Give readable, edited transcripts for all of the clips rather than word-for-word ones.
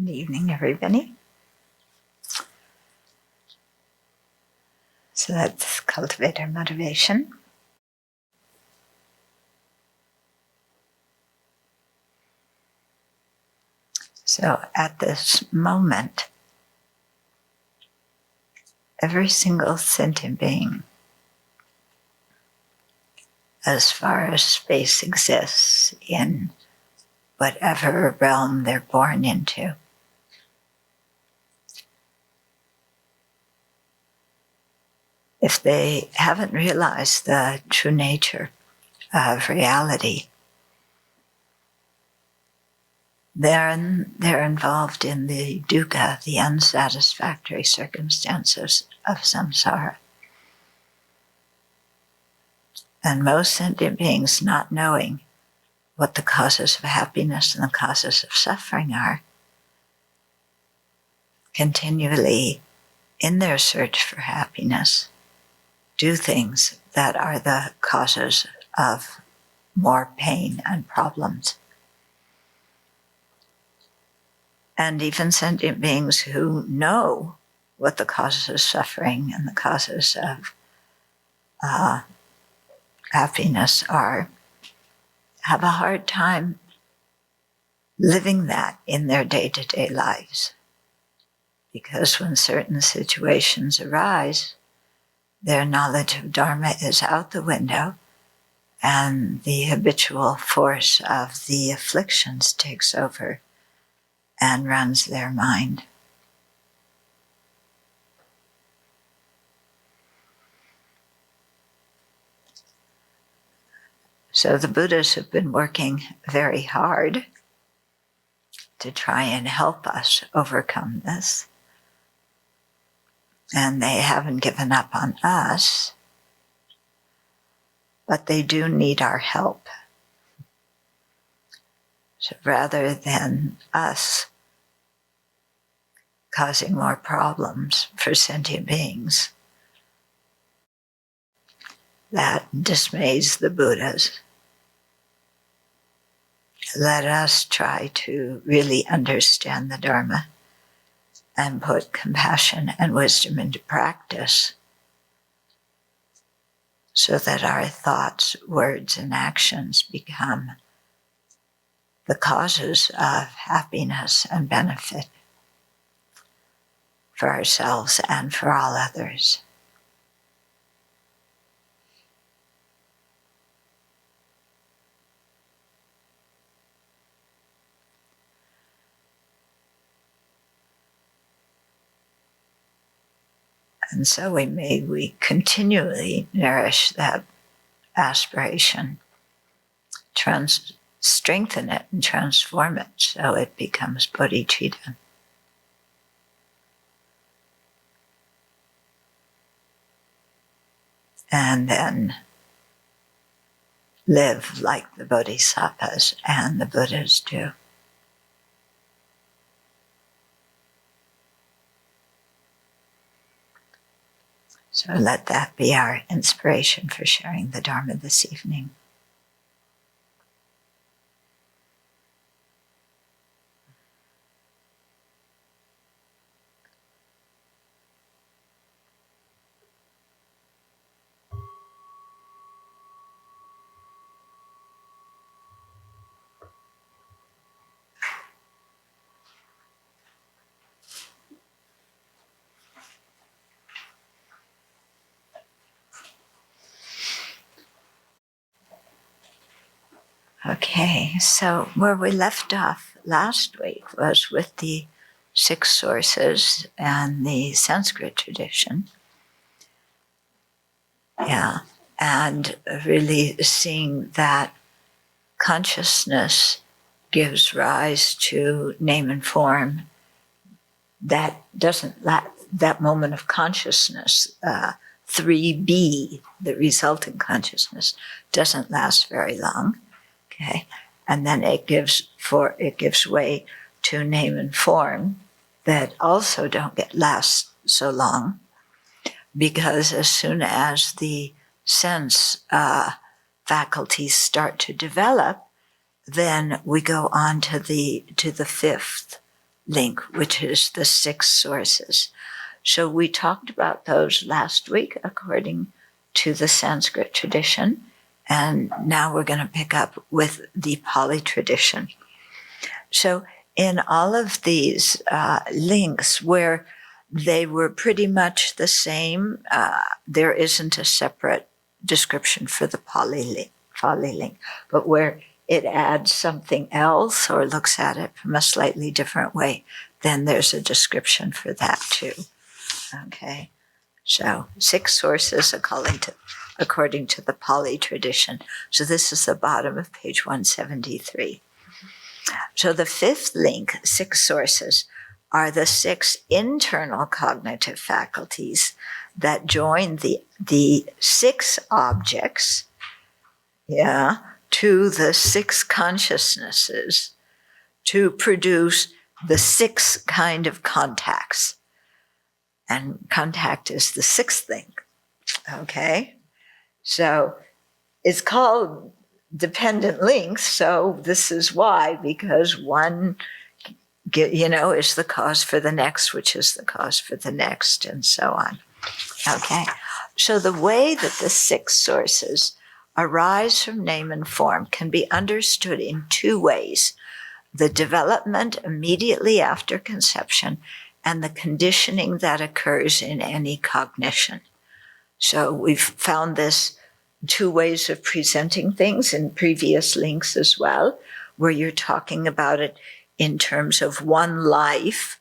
Good evening, everybody. So let's cultivate our motivation. So at this moment, every single sentient being, as far as space exists in whatever realm they're born into, if they haven't realized the true nature of reality, they're involved in the dukkha, the unsatisfactory circumstances of samsara. And most sentient beings, not knowing what the causes of happiness and the causes of suffering are, continually, in their search for happiness, do things that are the causes of more pain and problems. And even sentient beings who know what the causes of suffering and the causes of happiness are, have a hard time living that in their day-to-day lives. Because when certain situations arise, their knowledge of Dharma is out the window, and the habitual force of the afflictions takes over and runs their mind. So the Buddhas have been working very hard to try and help us overcome this. And they haven't given up on us, but they do need our help. So rather than us causing more problems for sentient beings, that dismays the Buddhas. Let us try to really understand the Dharma and put compassion and wisdom into practice so that our thoughts, words, and actions become the causes of happiness and benefit for ourselves and for all others. And so we continually nourish that aspiration, strengthen it and transform it so it becomes bodhicitta. And then live like the bodhisattvas and the Buddhas do. So let that be our inspiration for sharing the Dharma this evening. Okay, so where we left off last week was with the 6 sources and the Sanskrit tradition. Yeah, and really seeing that consciousness gives rise to name and form. That doesn't that moment of consciousness, 3B, the resultant consciousness, doesn't last very long. Okay, and then it gives way to name and form that also don't last so long, because as soon as the sense faculties start to develop, then we go on to the 5th link, which is the 6 sources. So we talked about those last week according to the Sanskrit tradition, and now we're going to pick up with the Pali tradition. So in all of these links where they were pretty much the same, there isn't a separate description for the Pali link, but where it adds something else or looks at it from a slightly different way, then there's a description for that too. Okay, so 6 sources according to the Pali tradition. So this is the bottom of page 173. So the 5th link, 6 sources, are the 6 internal cognitive faculties that join the 6 objects, to the 6 consciousnesses to produce the 6 kind of contacts. And contact is the 6th link. Okay? So it's called dependent links. So this is why, because one, is the cause for the next, which is the cause for the next, and so on. Okay. So the way that the 6 sources arise from name and form can be understood in 2 ways: the development immediately after conception and the conditioning that occurs in any cognition. So we've found this 2 ways of presenting things in previous links as well, where you're talking about it in terms of one life,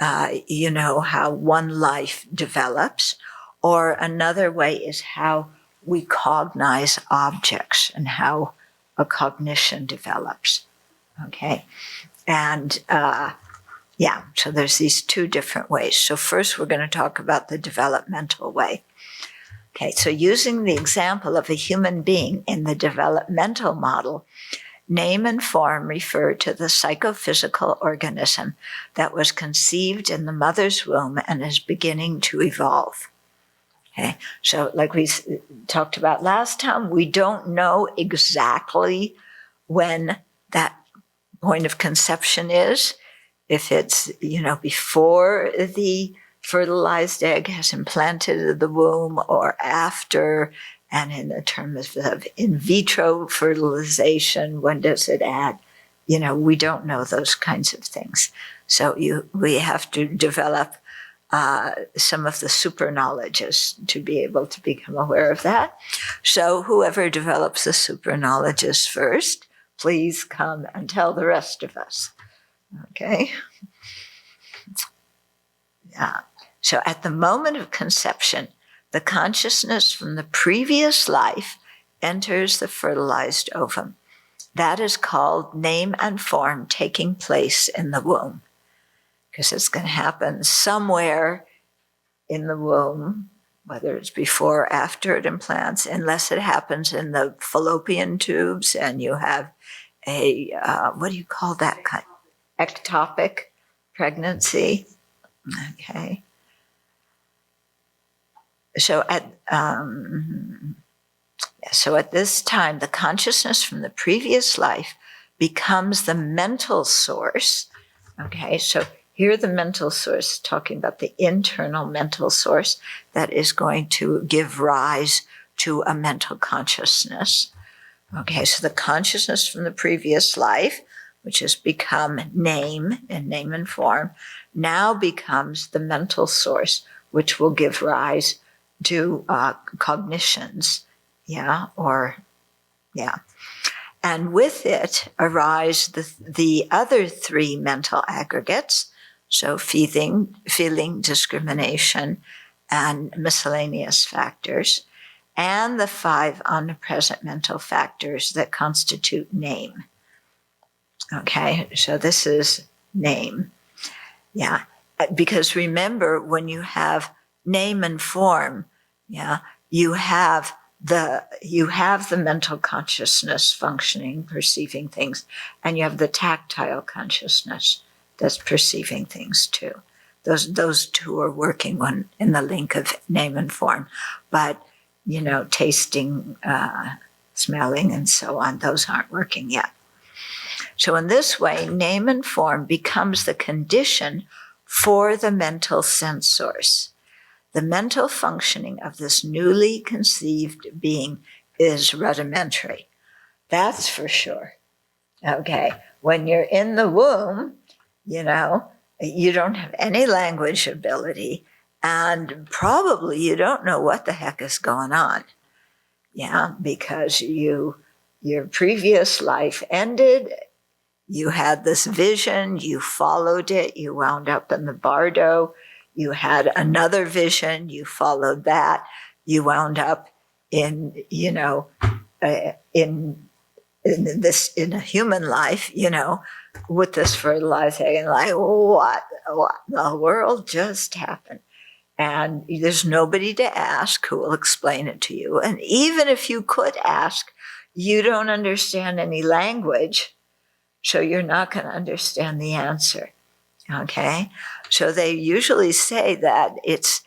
how one life develops, or another way is how we cognize objects and how a cognition develops. Okay. And, so there's these 2 different ways. So first we're going to talk about the developmental way. Okay, so using the example of a human being in the developmental model, name and form refer to the psychophysical organism that was conceived in the mother's womb and is beginning to evolve. Okay, so like we talked about last time, we don't know exactly when that point of conception is, if it's, before the fertilized egg has implanted the womb or after, and in the terms of in vitro fertilization, when does it add? We don't know those kinds of things. So we have to develop some of the super knowledges to be able to become aware of that. So whoever develops the super knowledges first, please come and tell the rest of us. Okay? Yeah. So at the moment of conception, the consciousness from the previous life enters the fertilized ovum. That is called name and form taking place in the womb, because it's going to happen somewhere in the womb, whether it's before or after it implants, unless it happens in the fallopian tubes and you have a, what do you call that kind? Ectopic pregnancy. Okay. So at this time, the consciousness from the previous life becomes the mental source. Okay, so here the mental source, talking about the internal mental source that is going to give rise to a mental consciousness. Okay, so the consciousness from the previous life, which has become name and form, now becomes the mental source, which will give rise to cognitions, and with it arise the other 3 mental aggregates, so feeling, discrimination, and miscellaneous factors, and the 5 omnipresent mental factors that constitute name. Okay, so this is name. Yeah, because remember, when you have name and form, you have the mental consciousness functioning, perceiving things, and you have the tactile consciousness that's perceiving things too. Those 2 are working in the link of name and form, but tasting, smelling, and so on, those aren't working yet. So in this way, name and form becomes the condition for the mental sense source. The mental functioning of this newly conceived being is rudimentary. That's for sure. Okay, when you're in the womb, you don't have any language ability, and probably you don't know what the heck is going on. Yeah, because your previous life ended, you had this vision, you followed it, you wound up in the bardo, you had another vision, you followed that, you wound up in a human life, with this fertilizing, like, what the world just happened? And there's nobody to ask who will explain it to you. And even if you could ask, you don't understand any language, so you're not going to understand the answer. Okay? So they usually say that it's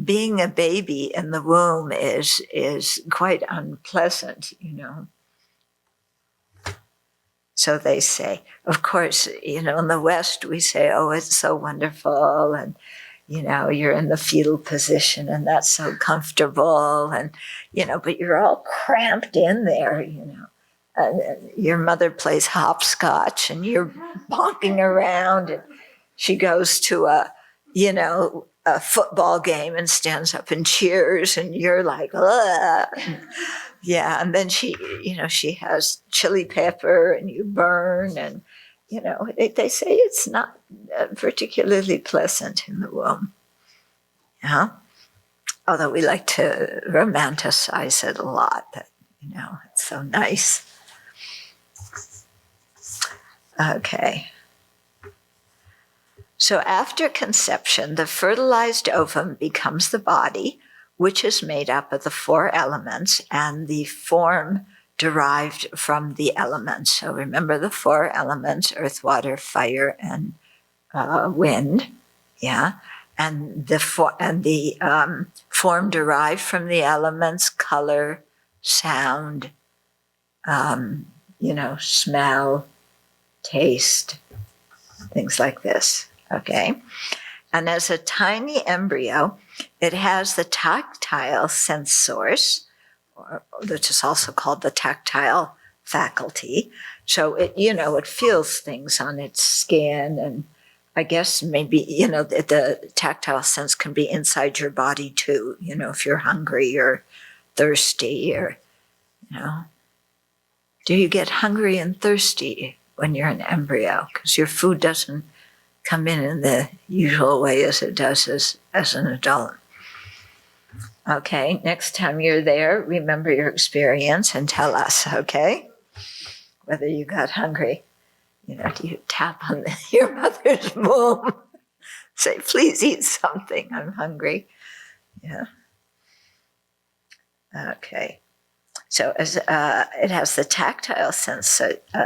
being a baby in the womb is quite unpleasant, So they say, of course, in the West, we say, oh, it's so wonderful, and, you're in the fetal position, and that's so comfortable, and, but you're all cramped in there, your mother plays hopscotch, and you're bonking around, and she goes to a football game and stands up and cheers, and you're like, ugh. Yeah, and then she has chili pepper, and you burn, and they say it's not particularly pleasant in the womb. Yeah, although we like to romanticize it a lot. That it's so nice. Okay. So after conception, the fertilized ovum becomes the body, which is made up of the 4 elements and the form derived from the elements. So remember the 4 elements: earth, water, fire, and wind. Yeah, and the form derived from the elements: color, sound, smell, taste, things like this. Okay, and as a tiny embryo, it has the tactile sense source, which is also called the tactile faculty. So it feels things on its skin, and I guess maybe, the tactile sense can be inside your body too, if you're hungry or thirsty, or, do you get hungry and thirsty when you're an embryo? Because your food doesn't come in the usual way as it does as an adult. Okay, next time you're there, remember your experience and tell us, okay? Whether you got hungry. Do you tap on your mother's womb? Say, please eat something, I'm hungry. Yeah. Okay. So as it has the tactile sense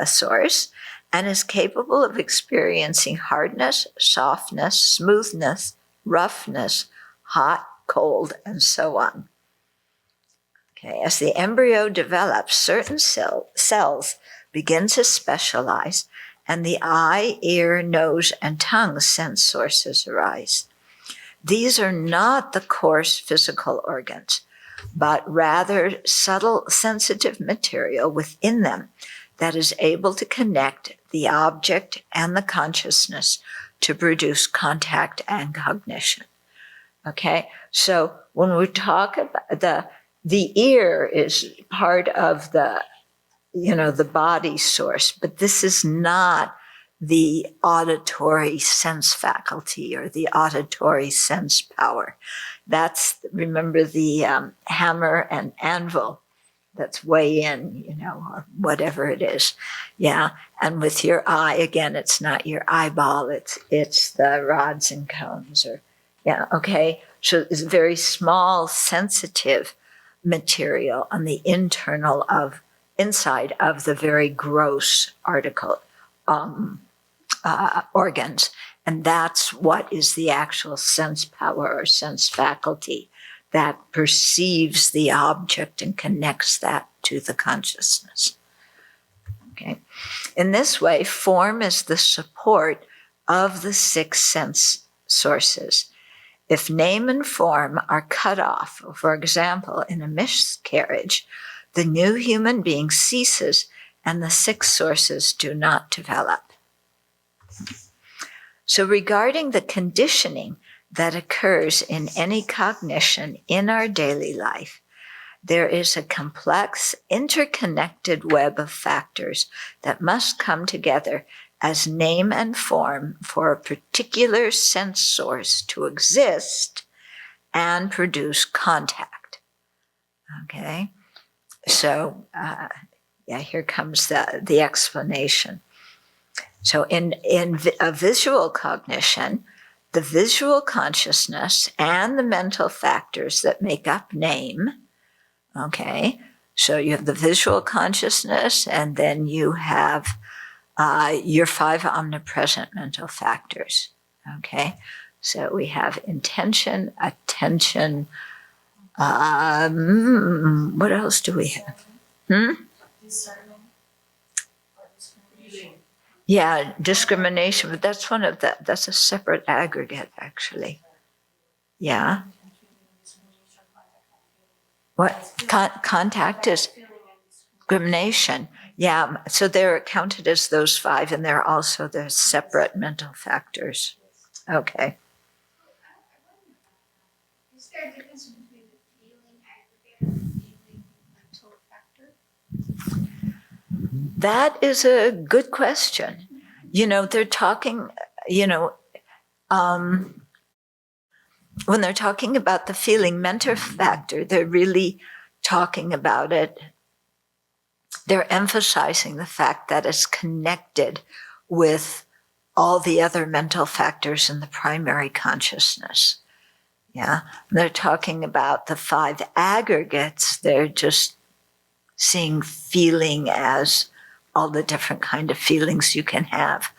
source, and is capable of experiencing hardness, softness, smoothness, roughness, hot, cold, and so on. Okay, as the embryo develops, certain cells begin to specialize, and the eye, ear, nose, and tongue sense sources arise. These are not the coarse physical organs, but rather subtle sensitive material within them that is able to connect the object and the consciousness to produce contact and cognition. Okay, so when we talk about the ear is part of the body source, but this is not the auditory sense faculty or the auditory sense power. Remember the hammer and anvil that's way in, or whatever it is. Yeah. And with your eye, again, it's not your eyeball, it's the rods and cones, okay. So it's very small, sensitive material on the inside of the very gross organs. And that's what is the actual sense power or sense faculty that perceives the object and connects that to the consciousness. Okay. In this way, form is the support of the 6 sense sources. If name and form are cut off, for example, in a miscarriage, the new human being ceases and the 6 sources do not develop. So regarding the conditioning that occurs in any cognition in our daily life, there is a complex, interconnected web of factors that must come together as name and form for a particular sense source to exist and produce contact. Okay? So, here comes the explanation. So in a visual cognition, the visual consciousness and the mental factors that make up name, okay, so you have the visual consciousness and then you have your 5 omnipresent mental factors, okay? So we have intention, attention, what else do we have? Discernment. Yeah, discrimination, but that's that's a separate aggregate, actually. Yeah. What? Contact is discrimination. Yeah, so they're counted as those 5, and they're also the separate mental factors. Okay. Is there a difference between the feeling aggregate and the feeling mental factor? That is a good question. They're talking, when they're talking about the feeling mental factor, they're really talking about it. They're emphasizing the fact that it's connected with all the other mental factors in the primary consciousness. Yeah. They're talking about the 5 aggregates. They're just seeing feeling as all the different kind of feelings you can have.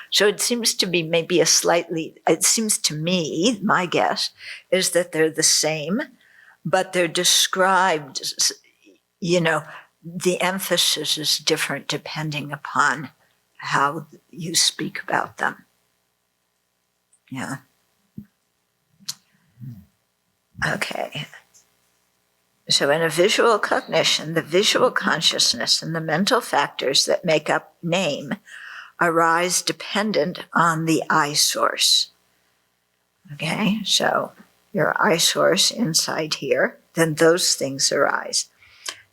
So it seems to be maybe it seems to me, my guess, is that they're the same, but they're described, the emphasis is different depending upon how you speak about them. Yeah. Okay. So in a visual cognition, the visual consciousness and the mental factors that make up name arise dependent on the eye source. Okay, so your eye source inside here, then those things arise.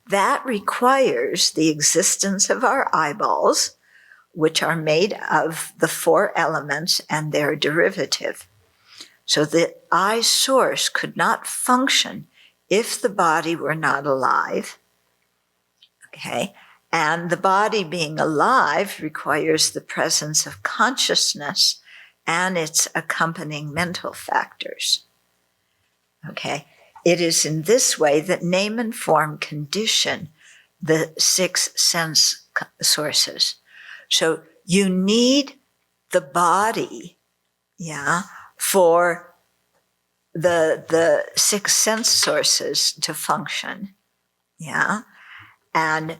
That requires the existence of our eyeballs, which are made of the 4 elements and their derivative. So the eye source could not function if the body were not alive, okay? And the body being alive requires the presence of consciousness and its accompanying mental factors, okay? It is in this way that name and form condition the 6 sense sources. So you need the body, for the 6 sense sources to function, and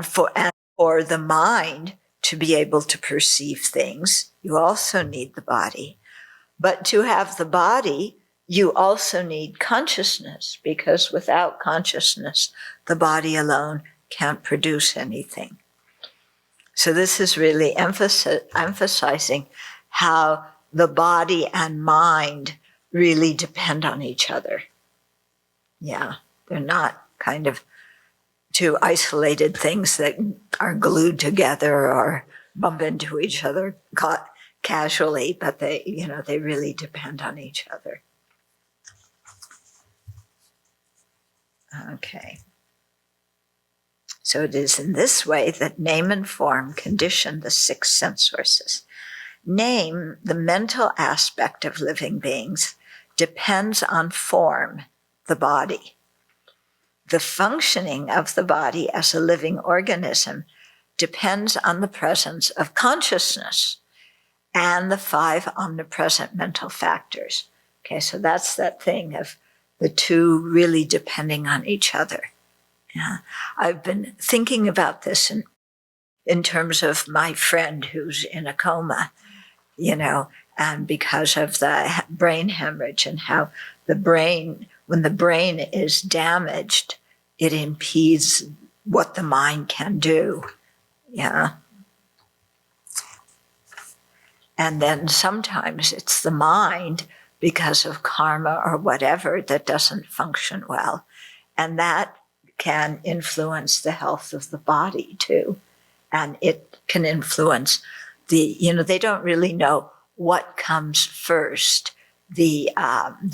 for the mind to be able to perceive things, you also need the body. But to have the body, you also need consciousness, because without consciousness, the body alone can't produce anything. So this is really emphasizing how the body and mind really depend on each other. Yeah, they're not kind of 2 isolated things that are glued together or bump into each other casually, but they really depend on each other. Okay. So it is in this way that name and form condition the 6 sense sources. Name, the mental aspect of living beings, depends on form, the body. The functioning of the body as a living organism depends on the presence of consciousness and the 5 omnipresent mental factors. Okay, so that's that thing of the 2 really depending on each other. Yeah. I've been thinking about this, and in terms of my friend who's in a coma, and because of the brain hemorrhage and how the brain, when the brain is damaged, it impedes what the mind can do. Yeah. And then sometimes it's the mind, because of karma or whatever, that doesn't function well. And that can influence the health of the body too. And it can influence they don't really know what comes first, the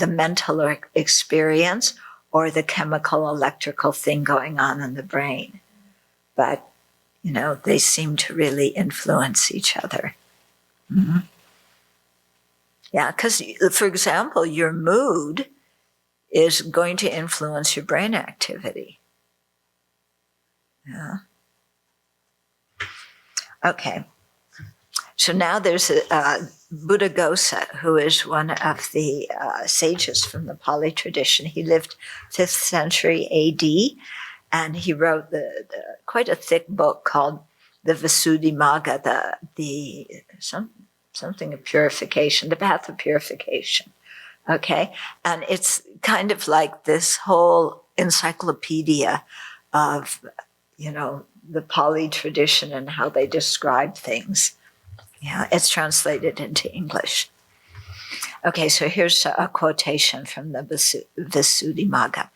mental experience or the chemical electrical thing going on in the brain. But, they seem to really influence each other. Mm-hmm. Yeah, because, for example, your mood is going to influence your brain activity. Yeah. Okay. So now there's Buddhaghosa, who is one of the sages from the Pali tradition. He lived 5th century AD, and he wrote quite a thick book called the Visuddhimagga, something of purification, the path of purification. Okay, and it's kind of like this whole encyclopedia of, the Pali tradition and how they describe things. Yeah, it's translated into English. Okay, so here's a quotation from the Visuddhimagga.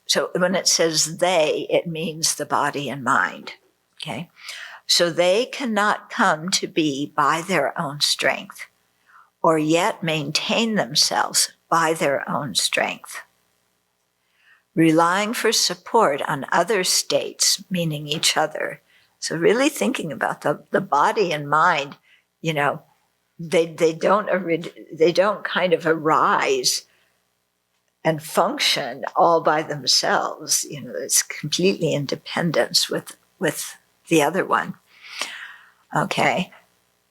So when it says they, it means the body and mind. Okay, so they cannot come to be by their own strength, or yet maintain themselves by their own strength. Relying for support on other states, meaning each other. So really thinking about the body and mind, they don't kind of arise and function all by themselves. It's completely independence with the other one. Okay,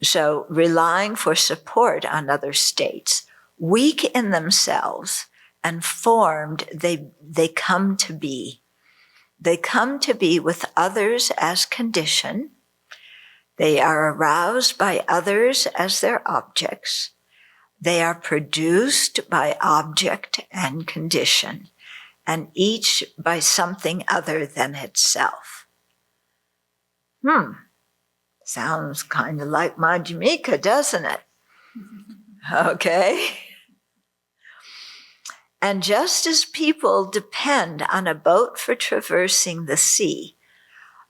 so relying for support on other states, weak in themselves and formed, they come to be. They come to be with others as condition. They are aroused by others as their objects. They are produced by object and condition, and each by something other than itself. Sounds kind of like Madhyamika, doesn't it? Okay. And just as people depend on a boat for traversing the sea,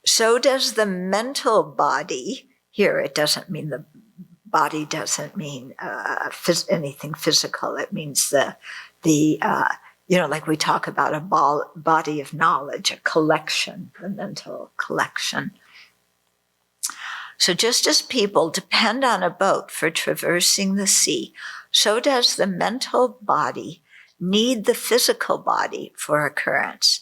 so does the mental body. Here, it doesn't mean the body doesn't mean anything physical. It means the like we talk about a body of knowledge, a collection, the mental collection. So just as people depend on a boat for traversing the sea, so does the mental body need the physical body for occurrence.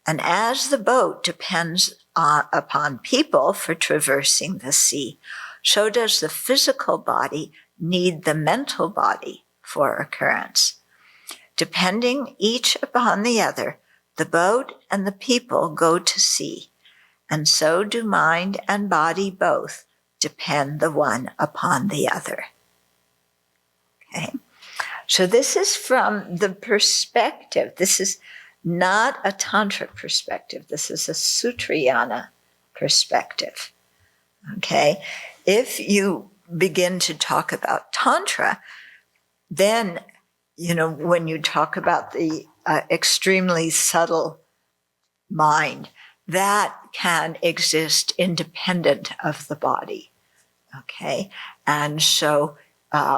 And as the boat depends upon people for traversing the sea, so does the physical body need the mental body for occurrence. Depending each upon the other, the boat and the people go to sea, and so do mind and body both depend the one upon the other. Okay. So this is from the perspective. This is not a tantric perspective. This is a Sutrayana perspective. Okay? If you begin to talk about Tantra, then, when you talk about the extremely subtle mind, that can exist independent of the body. Okay? And so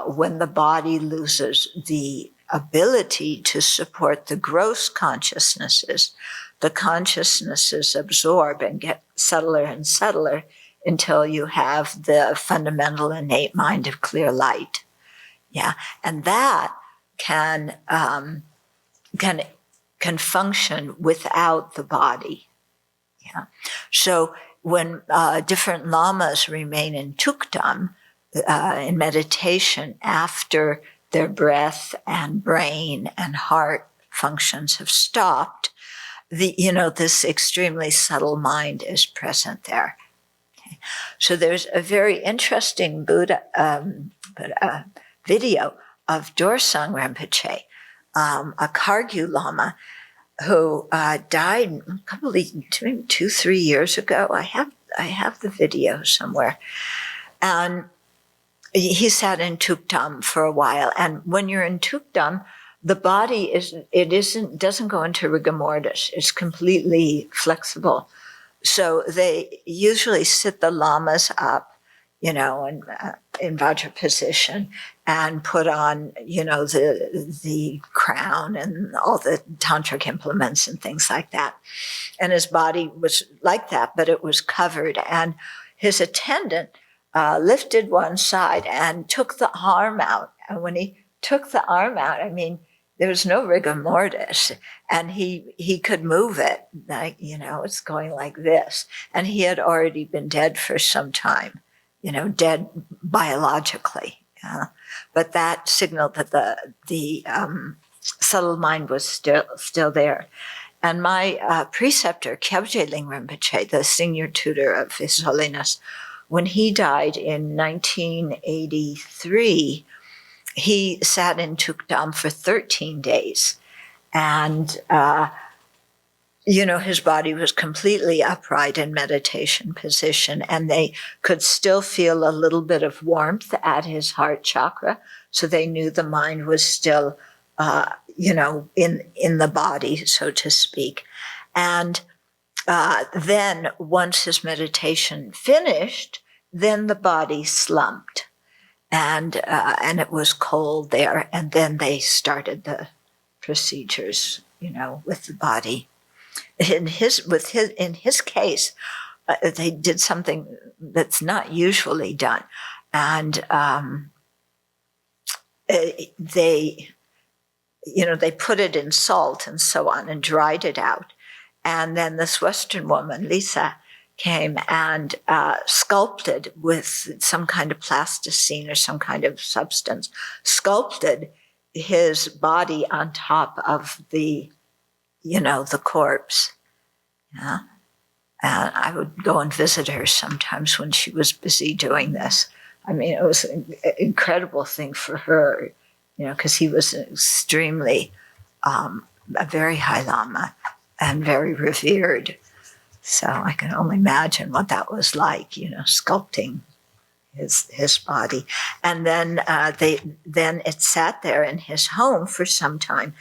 when the body loses the ability to support the gross consciousnesses, the consciousnesses absorb and get subtler and subtler until you have the fundamental innate mind of clear light. Yeah, and that can function without the body. Yeah, so when different lamas remain in tukdam, in meditation, after their breath and brain and heart functions have stopped, this extremely subtle mind is present there. So there's a very interesting Buddha video of Dorsang Rinpoche, a Kargyu Lama, who died a couple of, maybe 2-3 years ago. I have the video somewhere. And he sat in Tukdam for a while. And when you're in Tukdam, the body doesn't go into rigor mortis. It's completely flexible. So they usually sit the lamas up, in Vajra position, and put on, the crown and all the tantric implements and things like that. And his body was like that, but it was covered. And his attendant lifted one side and took the arm out. And when he took the arm out, there was no rigor mortis, and he could move it, like, it's going like this. And he had already been dead for some time, dead biologically. But that signaled that the subtle mind was still there. And my preceptor, Kyabje Ling Rinpoche, the senior tutor of His Holiness, when he died in 1983, he sat in Tukdam for 13 days. And, his body was completely upright in meditation position, and they could still feel a little bit of warmth at his heart chakra. So they knew the mind was still, in the body, so to speak. And then once his meditation finished, then the body slumped. And it was cold there, and then they started the procedures, with the body. In his case, they did something that's not usually done, and they put it in salt and so on and dried it out, and then this Western woman, Lisa, came and sculpted with some kind of plasticine or some kind of substance, sculpted his body on top of the corpse. Yeah. And I would go and visit her sometimes when she was busy doing this. It was an incredible thing for her, because he was extremely, a very high Lama and very revered. So I can only imagine what that was like, sculpting his body. And then it sat there in his home for some time,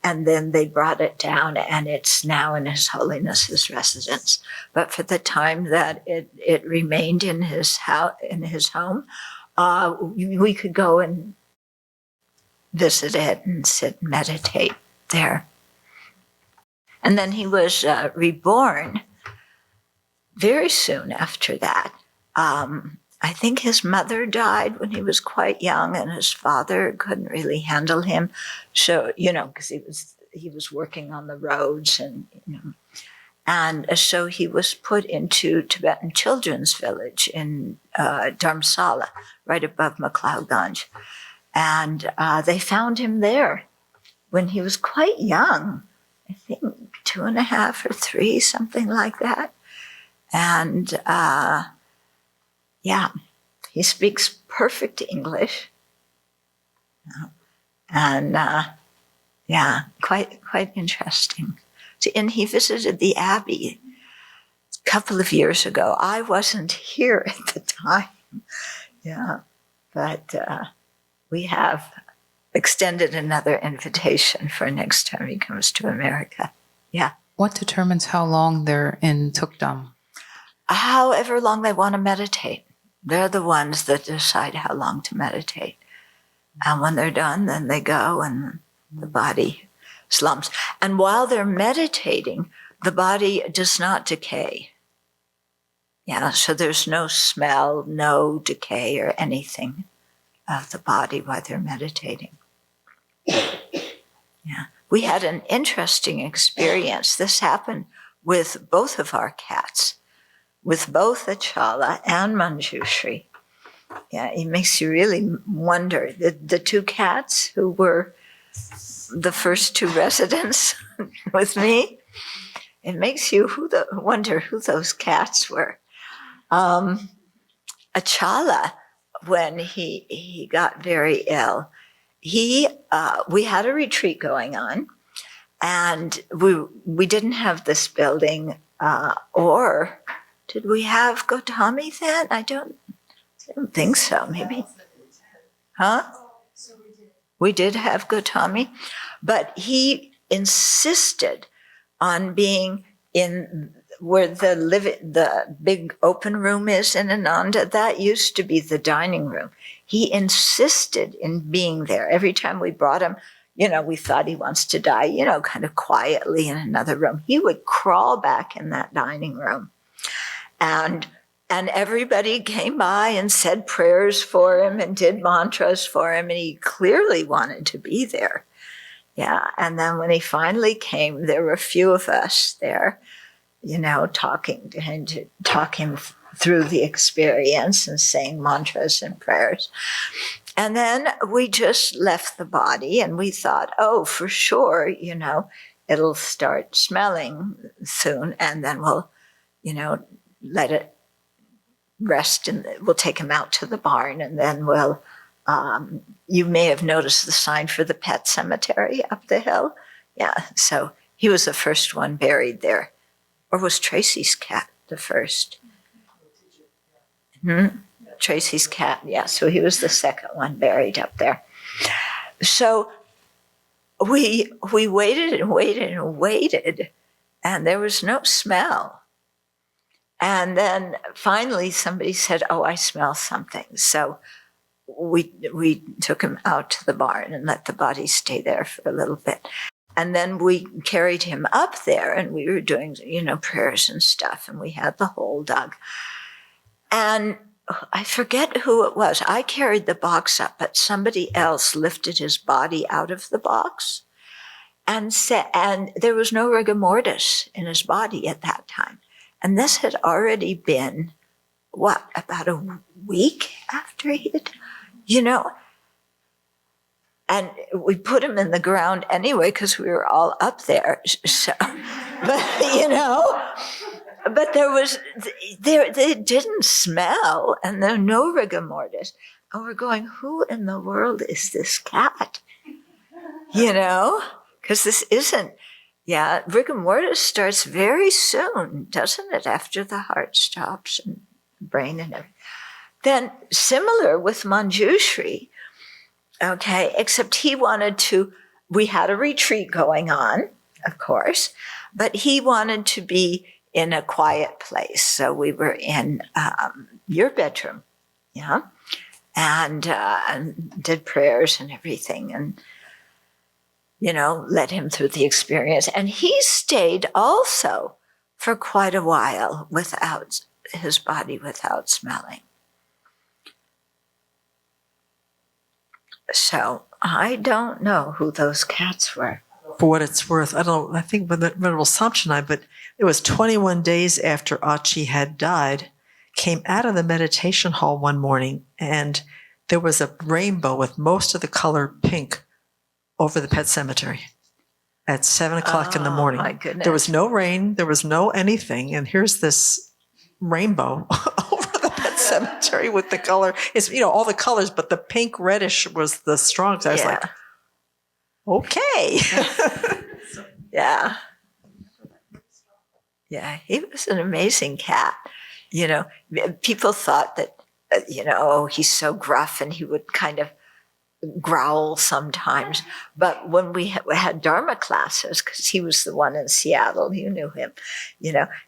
and then they brought it down, and it's now in His Holiness's residence. But for the time that it remained in his home, we could go and visit it and sit and meditate there. And then he was reborn very soon after that. I think his mother died when he was quite young, and his father couldn't really handle him. So, because he was working on the roads, and so he was put into Tibetan Children's Village in Dharamsala, right above McLeodganj. And they found him there when he was quite young, I think 2.5 or 3, something like that. And he speaks perfect English. And quite interesting. And he visited the Abbey a couple of years ago. I wasn't here at the time. But we have extended another invitation for next time he comes to America. Yeah. What determines how long they're in Tukdam? However long they want to meditate. They're the ones that decide how long to meditate. And when they're done, then they go and the body slumps. And while they're meditating, the body does not decay. So there's no smell, no decay or anything of the body while they're meditating. We had an interesting experience. This happened with both of our cats, with both Achala and Manjushri. It makes you really wonder. The 2 cats who were the first 2 residents with me, it makes you wonder who those cats were. Achala, when he got very ill, we had a retreat going on, and we didn't have this building, or did we have Gotami then? I don't think so. Maybe, huh? We did have Gotami, but he insisted on being in where the big open room is in Ananda. That used to be the dining room. He insisted in being there. Every time we brought him, we thought he wants to die, kind of quietly in another room. He would crawl back in that dining room. And everybody came by and said prayers for him and did mantras for him, and he clearly wanted to be there. Yeah, and then when he finally came, there were a few of us there, talking to him, talking through the experience and saying mantras and prayers. And then we just left the body, and we thought, oh, for sure, it'll start smelling soon, and then we'll, let it rest, and we'll take him out to the barn, and then we'll, you may have noticed the sign for the pet cemetery up the hill. Yeah, so he was the first one buried there. Or was Tracy's cat the first? Tracy's cat, yeah, so he was the second one buried up there. So we waited and waited and waited, and there was no smell. And then finally somebody said, oh, I smell something. So we took him out to the barn and let the body stay there for a little bit. And then we carried him up there, and we were doing, prayers and stuff, and we had the hole dug. And I forget who it was. I carried the box up, but somebody else lifted his body out of the box, and there was no rigor mortis in his body at that time. And this had already been, about a week after he had, and we put him in the ground anyway because we were all up there. So, but they didn't smell, and there were no rigor mortis. And we're going, who in the world is this cat? Because this isn't. Yeah, rigor mortis starts very soon, doesn't it, after the heart stops and brain and everything. Then similar with Manjushri, okay, except he wanted to, we had a retreat going on, of course, but he wanted to be in a quiet place. So we were in your bedroom, yeah, and did prayers and everything, and led him through the experience. And he stayed also for quite a while without his body, without smelling. So I don't know who those cats were. For what it's worth, I think with the Venerable Thubten, but it was 21 days after Achi had died, came out of the meditation hall one morning, and there was a rainbow with most of the color pink over the pet cemetery at 7 o'clock in the morning. My goodness. There was no rain, there was no anything, and here's this rainbow over the pet cemetery with the color. It's, all the colors, but the pink reddish was the strongest. I was like, okay. Yeah. Yeah, he was an amazing cat. People thought that, oh, he's so gruff and he would kind of growl sometimes. But when we had Dharma classes, because he was the one in Seattle, you knew him,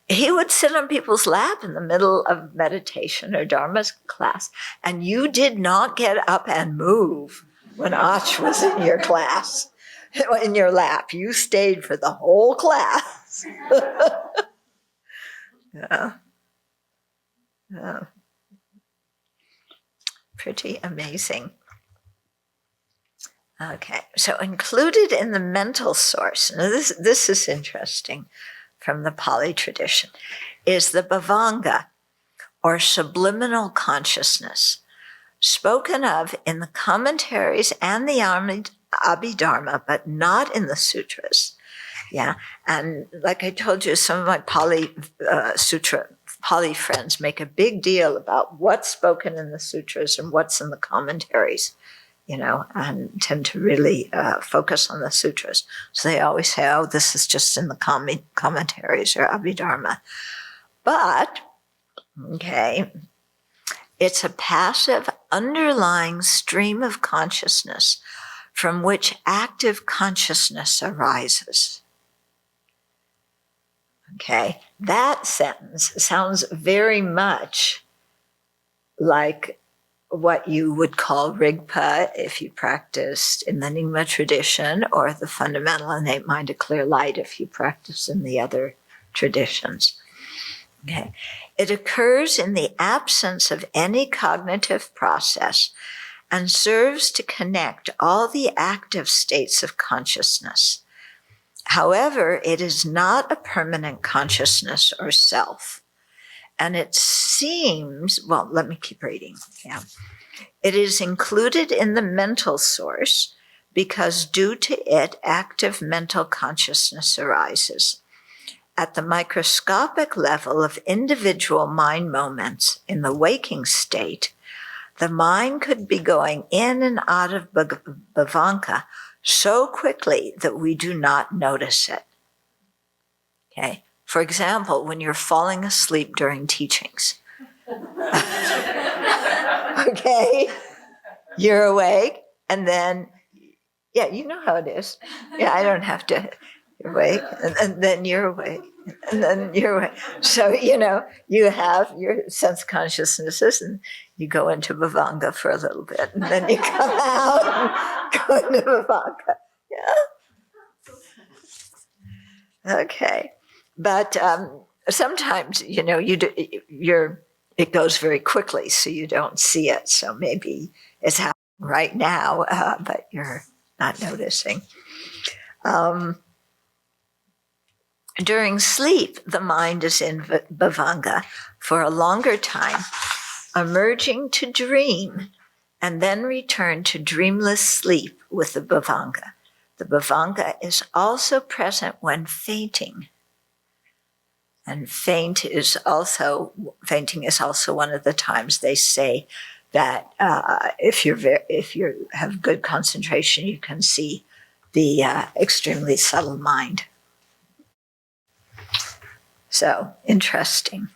he would sit on people's lap in the middle of meditation or Dharma class, and you did not get up and move when Ach was in your class, in your lap. You stayed for the whole class. Yeah. Pretty amazing. Okay, so included in the mental source, now this is interesting from the Pali tradition, is the bhavanga, or subliminal consciousness, spoken of in the commentaries and the Abhidharma, but not in the sutras. Yeah, and like I told you, some of my Pali Sutra Pali friends make a big deal about what's spoken in the sutras and what's in the commentaries, and tend to really focus on the sutras. So they always say, oh, this is just in the commentaries or Abhidharma. But, okay, it's a passive underlying stream of consciousness from which active consciousness arises. Okay, that sentence sounds very much like what you would call Rigpa if you practiced in the Nyingma tradition, or the fundamental innate mind of clear light if you practice in the other traditions. Okay, it occurs in the absence of any cognitive process and serves to connect all the active states of consciousness. However, it is not a permanent consciousness or self. And it seems, well, let me keep reading. Yeah. It is included in the mental source because due to it, active mental consciousness arises. At the microscopic level of individual mind moments in the waking state, the mind could be going in and out of bhavanka so quickly that we do not notice it. Okay. For example, when you're falling asleep during teachings. Okay. You're awake, and then, yeah, you know how it is. Yeah, I don't have to. You're awake, and then you're awake, and then you're awake. So, you have your sense consciousnesses, and you go into bhavanga for a little bit, and then you come out and go into bhavanga. Yeah. Okay. But sometimes, it goes very quickly, so you don't see it. So maybe it's happening right now, but you're not noticing. During sleep, the mind is in bhavanga for a longer time, emerging to dream, and then return to dreamless sleep with the bhavanga. The bhavanga is also present when fainting. And fainting is also one of the times they say that if you have good concentration, you can see the extremely subtle mind. So interesting.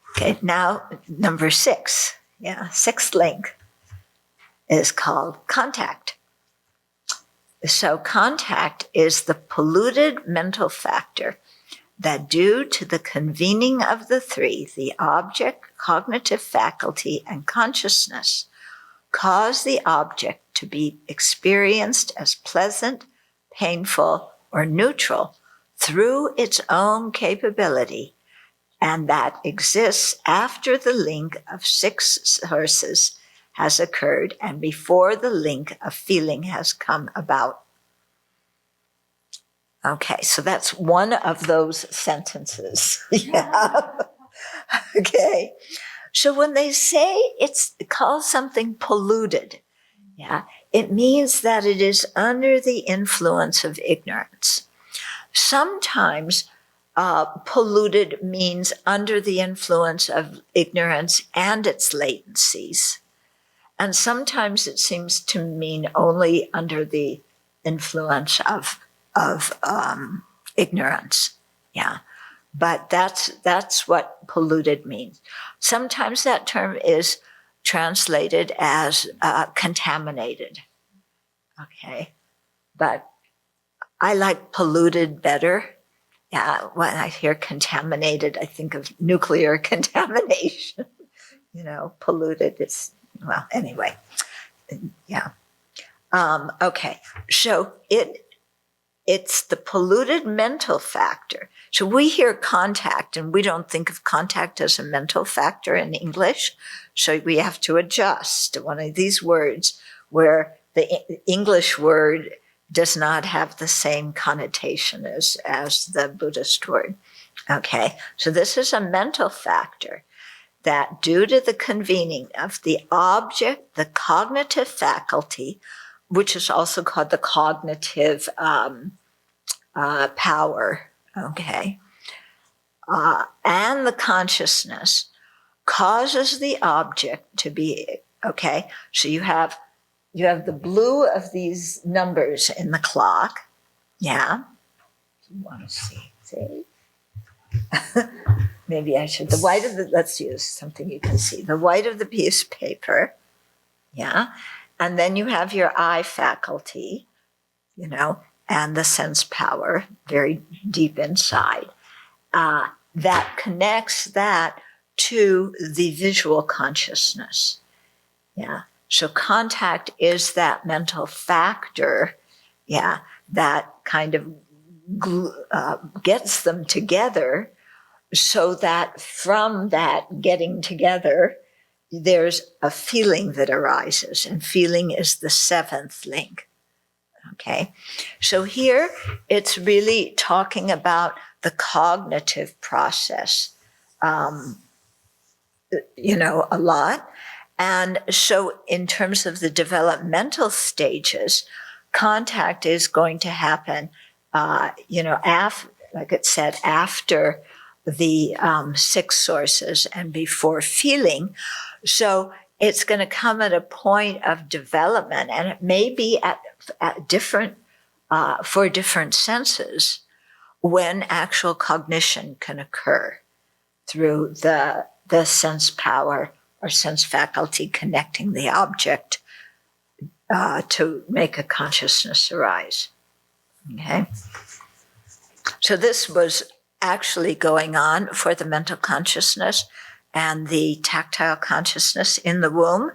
Okay, now number 6. Yeah, 6th link is called contact. So contact is the polluted mental factor that due to the convening of the 3, the object, cognitive faculty, and consciousness, cause the object to be experienced as pleasant, painful, or neutral through its own capability, and that exists after the link of 6 sources has occurred and before the link of feeling has come about. Okay, so that's one of those sentences. Yeah. Okay. So when they say it's called something polluted, yeah, it means that it is under the influence of ignorance. Sometimes polluted means under the influence of ignorance and its latencies. And sometimes it seems to mean only under the influence of ignorance. Yeah. But that's what polluted means. Sometimes that term is translated as contaminated. Okay. But I like polluted better. Yeah, when I hear contaminated, I think of nuclear contamination. Polluted is, well, anyway. Yeah. Okay. So it's the polluted mental factor. So we hear contact, and we don't think of contact as a mental factor in English. So we have to adjust to one of these words where the English word does not have the same connotation as the Buddhist word. Okay, so this is a mental factor that due to the convening of the object, the cognitive faculty, which is also called the cognitive power, okay, and the consciousness causes the object to be, okay, so you have the blue of these numbers in the clock. Yeah. You want to see? Maybe I should. The white of the, let's use something you can see. The white of the piece of paper. Yeah. And then you have your eye faculty, and the sense power very deep inside. That connects that to the visual consciousness. Yeah. So contact is that mental factor, that kind of gets them together, so that from that getting together, there's a feeling that arises, and feeling is the seventh link. Okay. So here it's really talking about the cognitive process, a lot. And so in terms of the developmental stages, contact is going to happen, like it said, after the six sources and before feeling. So it's going to come at a point of development, and it may be at different, for different senses, when actual cognition can occur through the sense power or sense faculty connecting the object to make a consciousness arise. Okay? So this was actually going on for the mental consciousness and the tactile consciousness in the womb.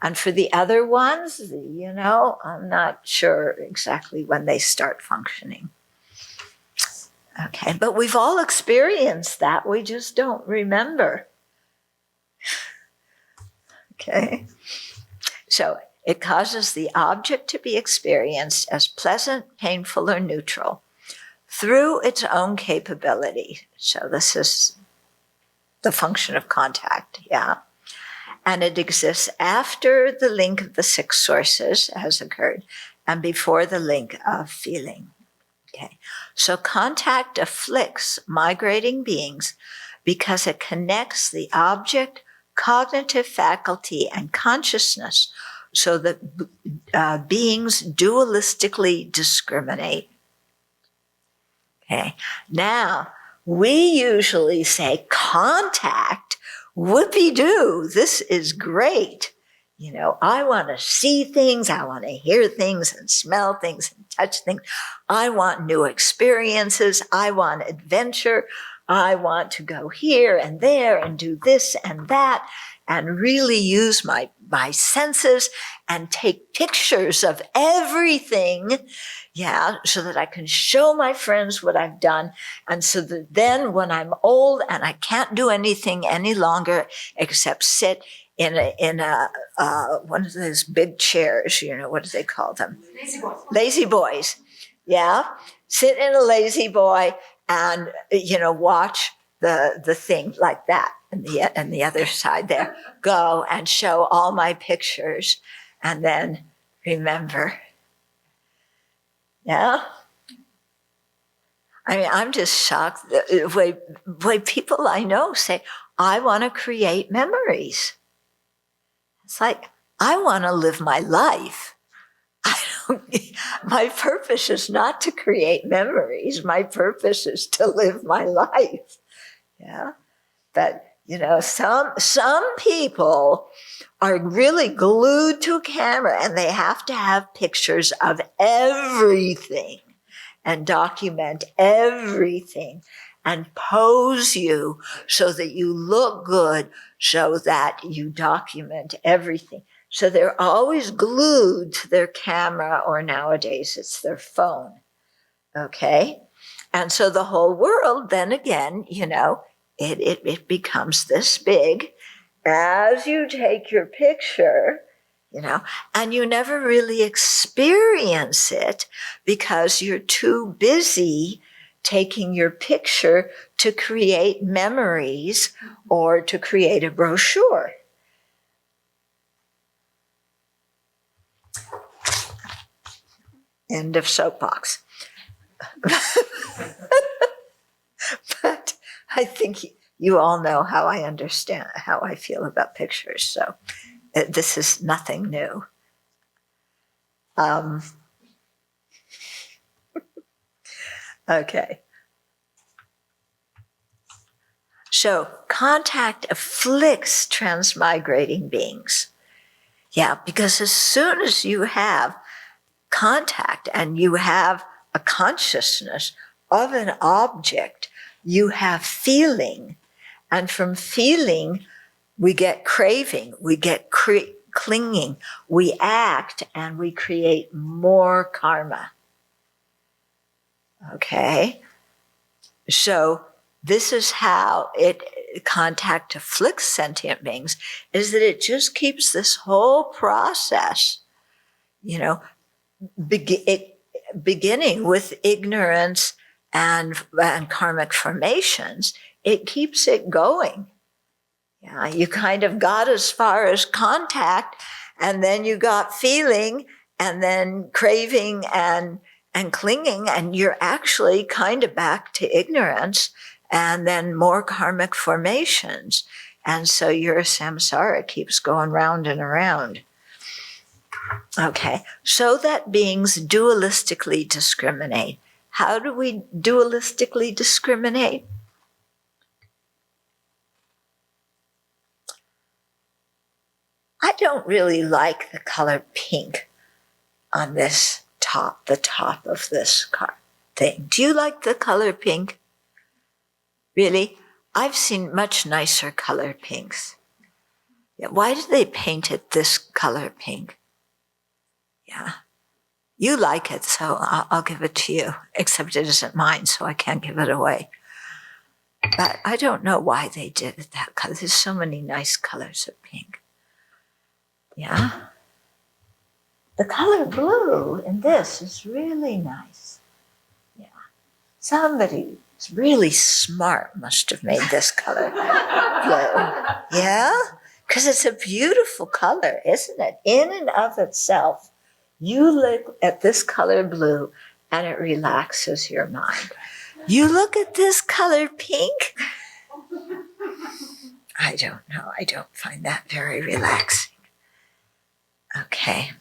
And for the other ones, I'm not sure exactly when they start functioning. Okay, but we've all experienced that. We just don't remember. Okay, so it causes the object to be experienced as pleasant, painful, or neutral through its own capability. So this is the function of contact, And it exists after the link of the six sources has occurred and before the link of feeling. Okay, so contact afflicts migrating beings because it connects the object, cognitive faculty, and consciousness so that beings dualistically discriminate. Okay, now we usually say contact, whoopee-doo, this is great. I want to see things, I want to hear things and smell things and touch things. I want new experiences, I want adventure, I want to go here and there and do this and that and really use my senses and take pictures of everything, so that I can show my friends what I've done. And so that then when I'm old and I can't do anything any longer except sit in a one of those big chairs, what do they call them? Lazy boy. Lazy boys. Yeah. Sit in a lazy boy and, watch the thing like that. And the other side there, go and show all my pictures and then remember. Yeah. I mean, I'm just shocked the way people I know say, I want to create memories. It's like, I want to live my life. My purpose is not to create memories. My purpose is to live my life. Yeah. But, some people are really glued to a camera and they have to have pictures of everything and document everything and pose you so that you look good, so that you document everything. So they're always glued to their camera, or nowadays it's their phone. Okay? And so the whole world then again, it becomes this big as you take your picture, and you never really experience it because you're too busy taking your picture to create memories or to create a brochure. End of soapbox. But I think you all know how I understand, how I feel about pictures. So this is nothing new. Okay. So contact afflicts transmigrating beings. Yeah, because as soon as you have contact and you have a consciousness of an object, you have feeling. And from feeling, we get craving, we get clinging, we act, and we create more karma. Okay? So this is how contact afflicts sentient beings, is that it just keeps this whole process, beginning with ignorance and karmic formations. It keeps it going. Yeah, you kind of got as far as contact, and then you got feeling, and then craving and clinging, and you're actually kind of back to ignorance, and then more karmic formations. And so your samsara keeps going round and around. Okay, so that beings dualistically discriminate. How do we dualistically discriminate? I don't really like the color pink on this the top of this thing. Do you like the color pink? Really? I've seen much nicer color pinks. Yeah, why did they paint it this color pink? Yeah. You like it, so I'll give it to you, except it isn't mine, so I can't give it away. But I don't know why they did it that color. There's so many nice colors of pink. Yeah. The color blue in this is really nice. Yeah. Somebody really smart must have made this color blue. Yeah? Because it's a beautiful color, isn't it? In and of itself, you look at this color blue and it relaxes your mind. You look at this color pink. I don't know. I don't find that very relaxing. Okay.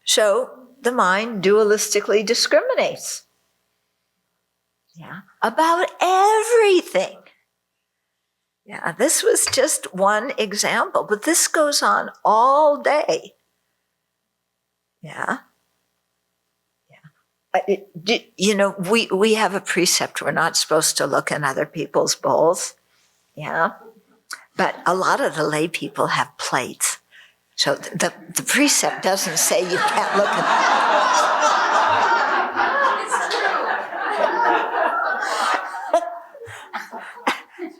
So the mind dualistically discriminates. Yeah. About everything. Yeah, this was just one example, but this goes on all day. Yeah. We have a precept. We're not supposed to look in other people's bowls. Yeah. But a lot of the lay people have plates. So the precept doesn't say you can't look at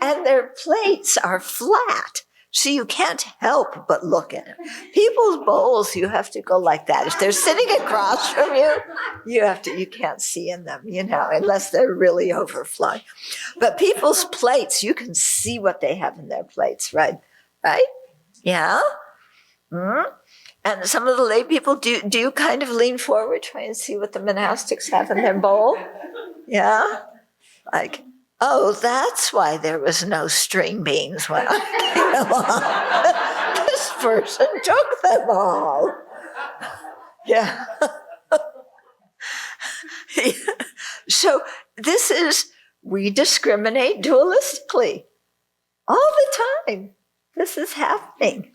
and their plates are flat. So you can't help but look at them. People's bowls, you have to go like that. If they're sitting across from you, you can't see in them, unless they're really overflowing. But people's plates, you can see what they have in their plates, right? Right? Yeah? Mm-hmm. And some of the lay people, do you kind of lean forward, try and see what the monastics have in their bowl? Yeah? Like, oh, that's why there was no string beans when I came along. This person took them all. Yeah. Yeah. So we discriminate dualistically all the time. This is happening.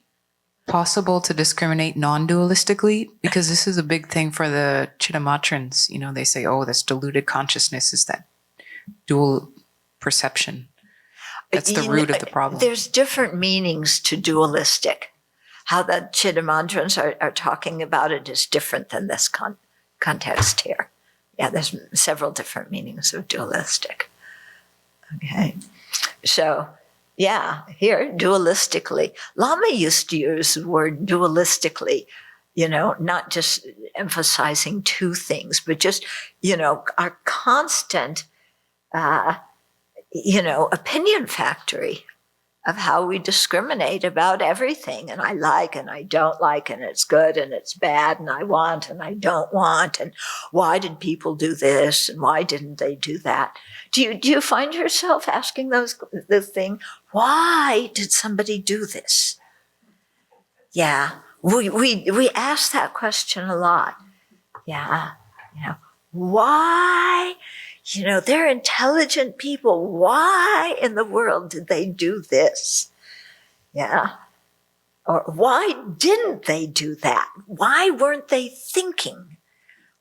Possible to discriminate non-dualistically? Because this is a big thing for the Chittamatrans. They say, oh, this diluted consciousness is that dual perception. That's the root of the problem. There's different meanings to dualistic. How the Chittamatrans are talking about it is different than this context here. Yeah, there's several different meanings of dualistic. Okay. So, yeah, here, dualistically. Lama used to use the word dualistically, not just emphasizing two things, but just, our constant, opinion factory of how we discriminate about everything. And I like and I don't like, and it's good and it's bad, and I want and I don't want, and why did people do this and why didn't they do that? Do you find yourself asking the thing, why did somebody do this? Yeah, we ask that question a lot. Yeah, why? They're intelligent people. Why in the world did they do this? Yeah. Or why didn't they do that? Why weren't they thinking?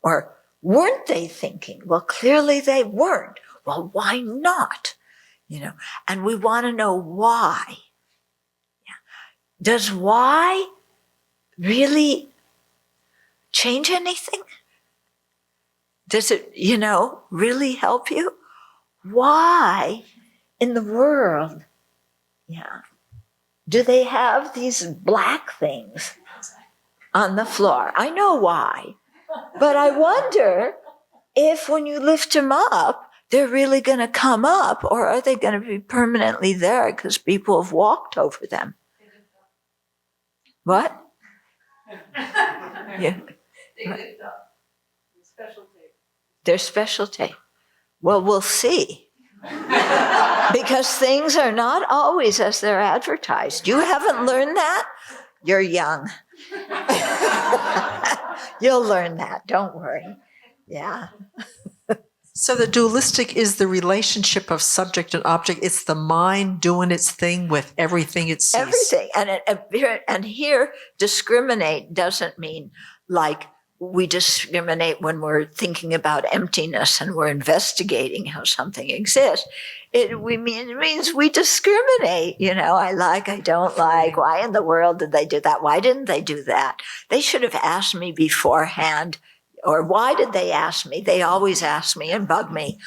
Or weren't they thinking? Well, clearly they weren't. Well, why not? And we want to know why. Yeah. Does why really change anything? Does it, really help you? Why in the world, do they have these black things on the floor? I know why, but I wonder if when you lift them up, they're really going to come up, or are they going to be permanently there because people have walked over them? What? Yeah. They're special tape. Well, we'll see. Because things are not always as they're advertised. You haven't learned that? You're young. You'll learn that. Don't worry. Yeah. So the dualistic is the relationship of subject and object. It's the mind doing its thing with everything it sees. Everything. And here, discriminate doesn't mean like we discriminate when we're thinking about emptiness and we're investigating how something exists. It means we discriminate. I like, I don't like. Why in the world did they do that? Why didn't they do that? They should have asked me beforehand. Or why did they ask me? They always ask me and bug me.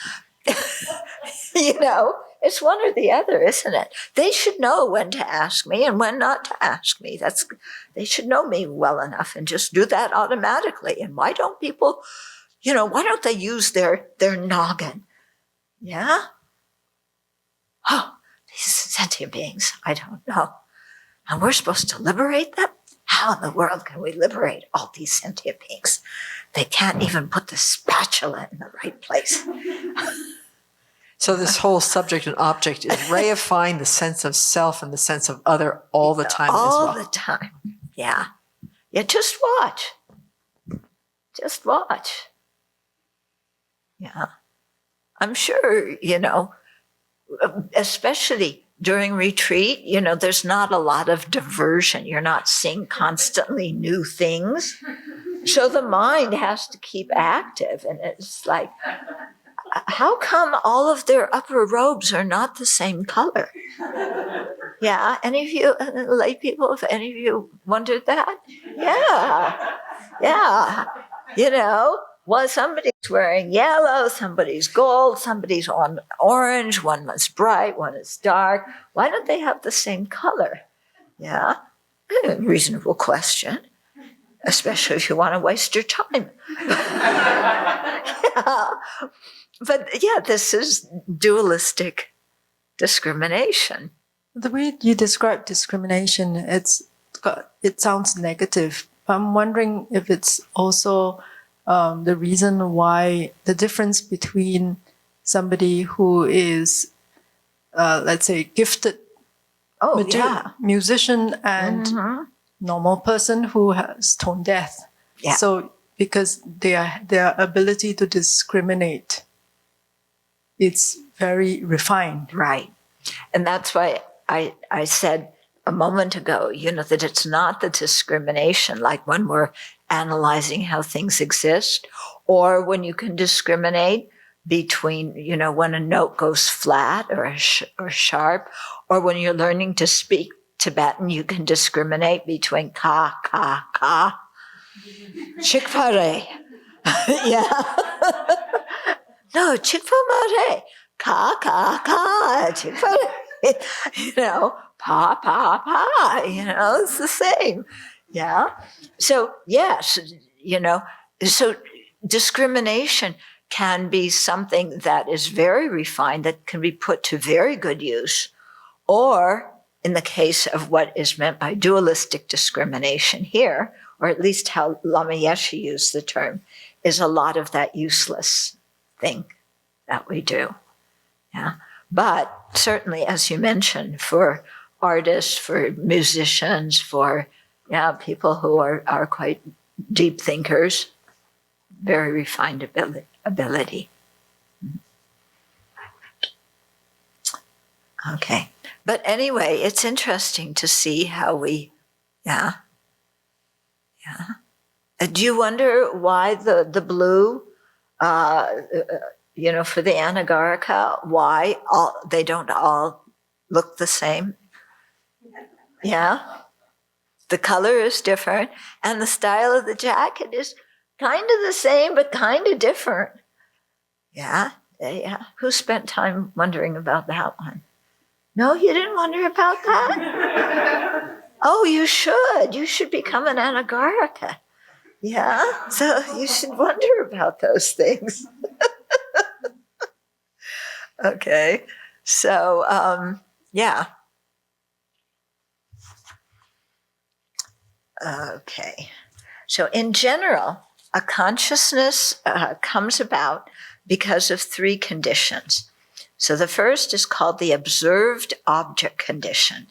It's one or the other, isn't it? They should know when to ask me and when not to ask me. They should know me well enough and just do that automatically. And why don't people, why don't they use their noggin? Yeah? Oh, these sentient beings, I don't know. And we're supposed to liberate them? How in the world can we liberate all these sentient beings? They can't even put the spatula in the right place. So this whole subject and object is reifying the sense of self and the sense of other all the time as well. All the time. Yeah. Yeah, just watch. Just watch. Yeah. I'm sure, especially during retreat, there's not a lot of diversion. You're not seeing constantly new things. So the mind has to keep active. And it's like, how come all of their upper robes are not the same color? Yeah, any of you lay people, if any of you wondered that? Yeah. Well, somebody's wearing yellow, somebody's gold, somebody's on orange, one was bright, one is dark. Why don't they have the same color? Yeah, reasonable question, especially if you want to waste your time. Yeah. But this is dualistic discrimination. The way you describe discrimination, it sounds negative. I'm wondering if it's also the reason why the difference between somebody who is, let's say, gifted musician and normal person who has tone deaf. Yeah. So because their ability to discriminate, it's very refined. Right. And that's why I said a moment ago, that it's not the discrimination, like when we're analyzing how things exist, or when you can discriminate between, when a note goes flat or sharp, or when you're learning to speak Tibetan, you can discriminate between ka, ka, ka, chikpare. Yeah. No, chikpare, ka, ka, ka, chikpare. Pa, pa, pa, it's the same. Yeah. So, yes, so discrimination can be something that is very refined, that can be put to very good use, or in the case of what is meant by dualistic discrimination here, or at least how Lama Yeshe used the term, is a lot of that useless thing that we do. Yeah. But certainly, as you mentioned, for artists, for musicians, for people who are quite deep thinkers, very refined ability. Okay. But anyway, it's interesting to see how we, do you wonder why the blue, for the Anagarika, why they don't all look the same? Yeah. The color is different, and the style of the jacket is kind of the same, but kind of different. Yeah. Who spent time wondering about that one? No, you didn't wonder about that? Oh, you should. You should become an Anagarika. Yeah, so you should wonder about those things. Okay, so, Okay, so in general, a consciousness comes about because of three conditions. So the first is called the observed object condition.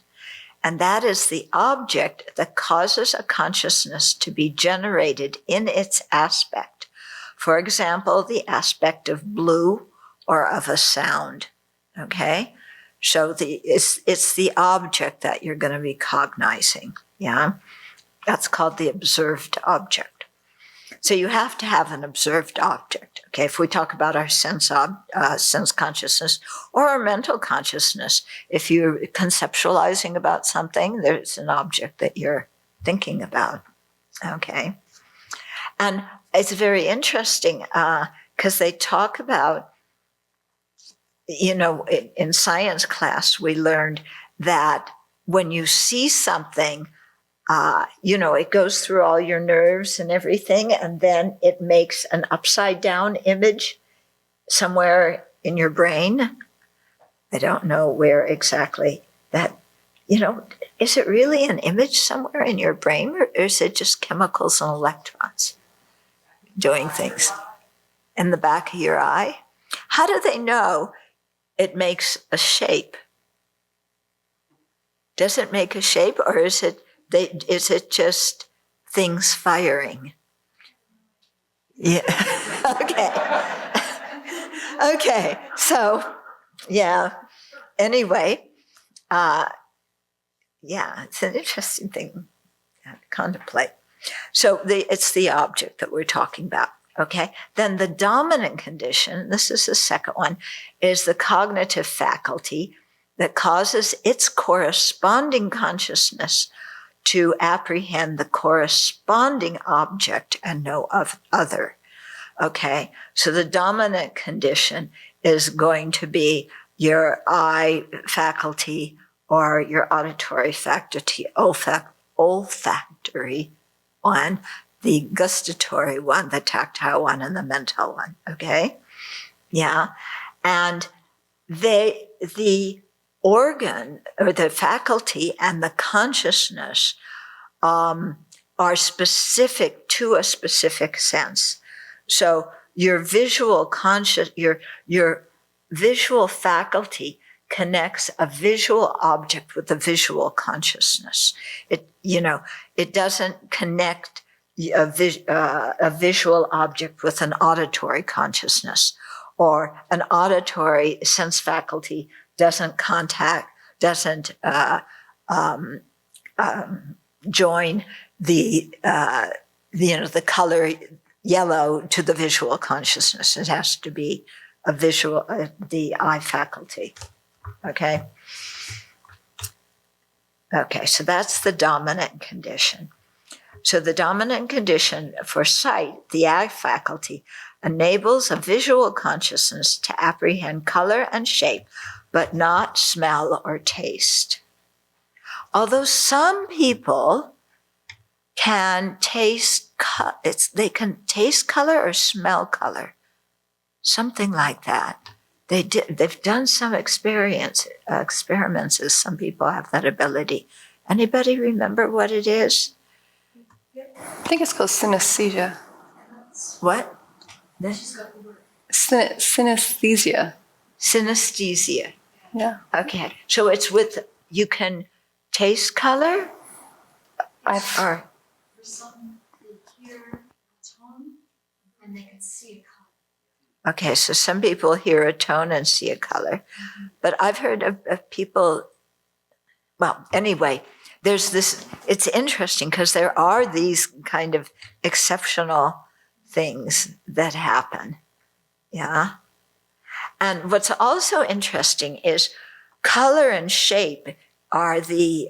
And that is the object that causes a consciousness to be generated in its aspect. For example, the aspect of blue or of a sound. Okay? So it's the object that you're going to be cognizing. Yeah? That's called the observed object. So you have to have an observed object. Okay, if we talk about our sense consciousness or our mental consciousness, if you're conceptualizing about something, there's an object that you're thinking about. Okay, and it's very interesting because they talk about, in science class we learned that when you see something, it goes through all your nerves and everything, and then it makes an upside down image somewhere in your brain. I don't know where exactly that, is it really an image somewhere in your brain, or is it just chemicals and electrons doing things in the back of your eye? How do they know it makes a shape? Does it make a shape, or is it just things firing? Yeah. Okay. So, anyway, it's an interesting thing to contemplate. So it's the object that we're talking about. Okay. Then the dominant condition, this is the second one, is the cognitive faculty that causes its corresponding consciousness to apprehend the corresponding object and no other. Okay, so the dominant condition is going to be your eye faculty or your auditory faculty, olfactory one, the gustatory one, the tactile one, and the mental one. Okay, and the organ or the faculty and the consciousness are specific to a specific sense. So your visual your visual faculty connects a visual object with a visual consciousness. It doesn't connect a visual object with an auditory consciousness, or an auditory sense faculty doesn't join the color yellow to the visual consciousness. It has to be a visual, the eye faculty. Okay. Okay, so that's the dominant condition. So the dominant condition for sight, the eye faculty, enables a visual consciousness to apprehend color and shape, but not smell or taste. Although some people can taste, they can taste color or smell color, something like that. They've done some experiments, as some people have that ability. Anybody remember what it is? I think it's called synesthesia. What? This? Synesthesia. Synesthesia. Yeah. Okay. So it's you can taste color? Or For some, they hear a tone and they can see a color. okay, so some people hear a tone and see a color. But I've heard of people, well, anyway, there's this, it's interesting because there are these kind of exceptional things that happen. Yeah. And what's also interesting is color and shape are the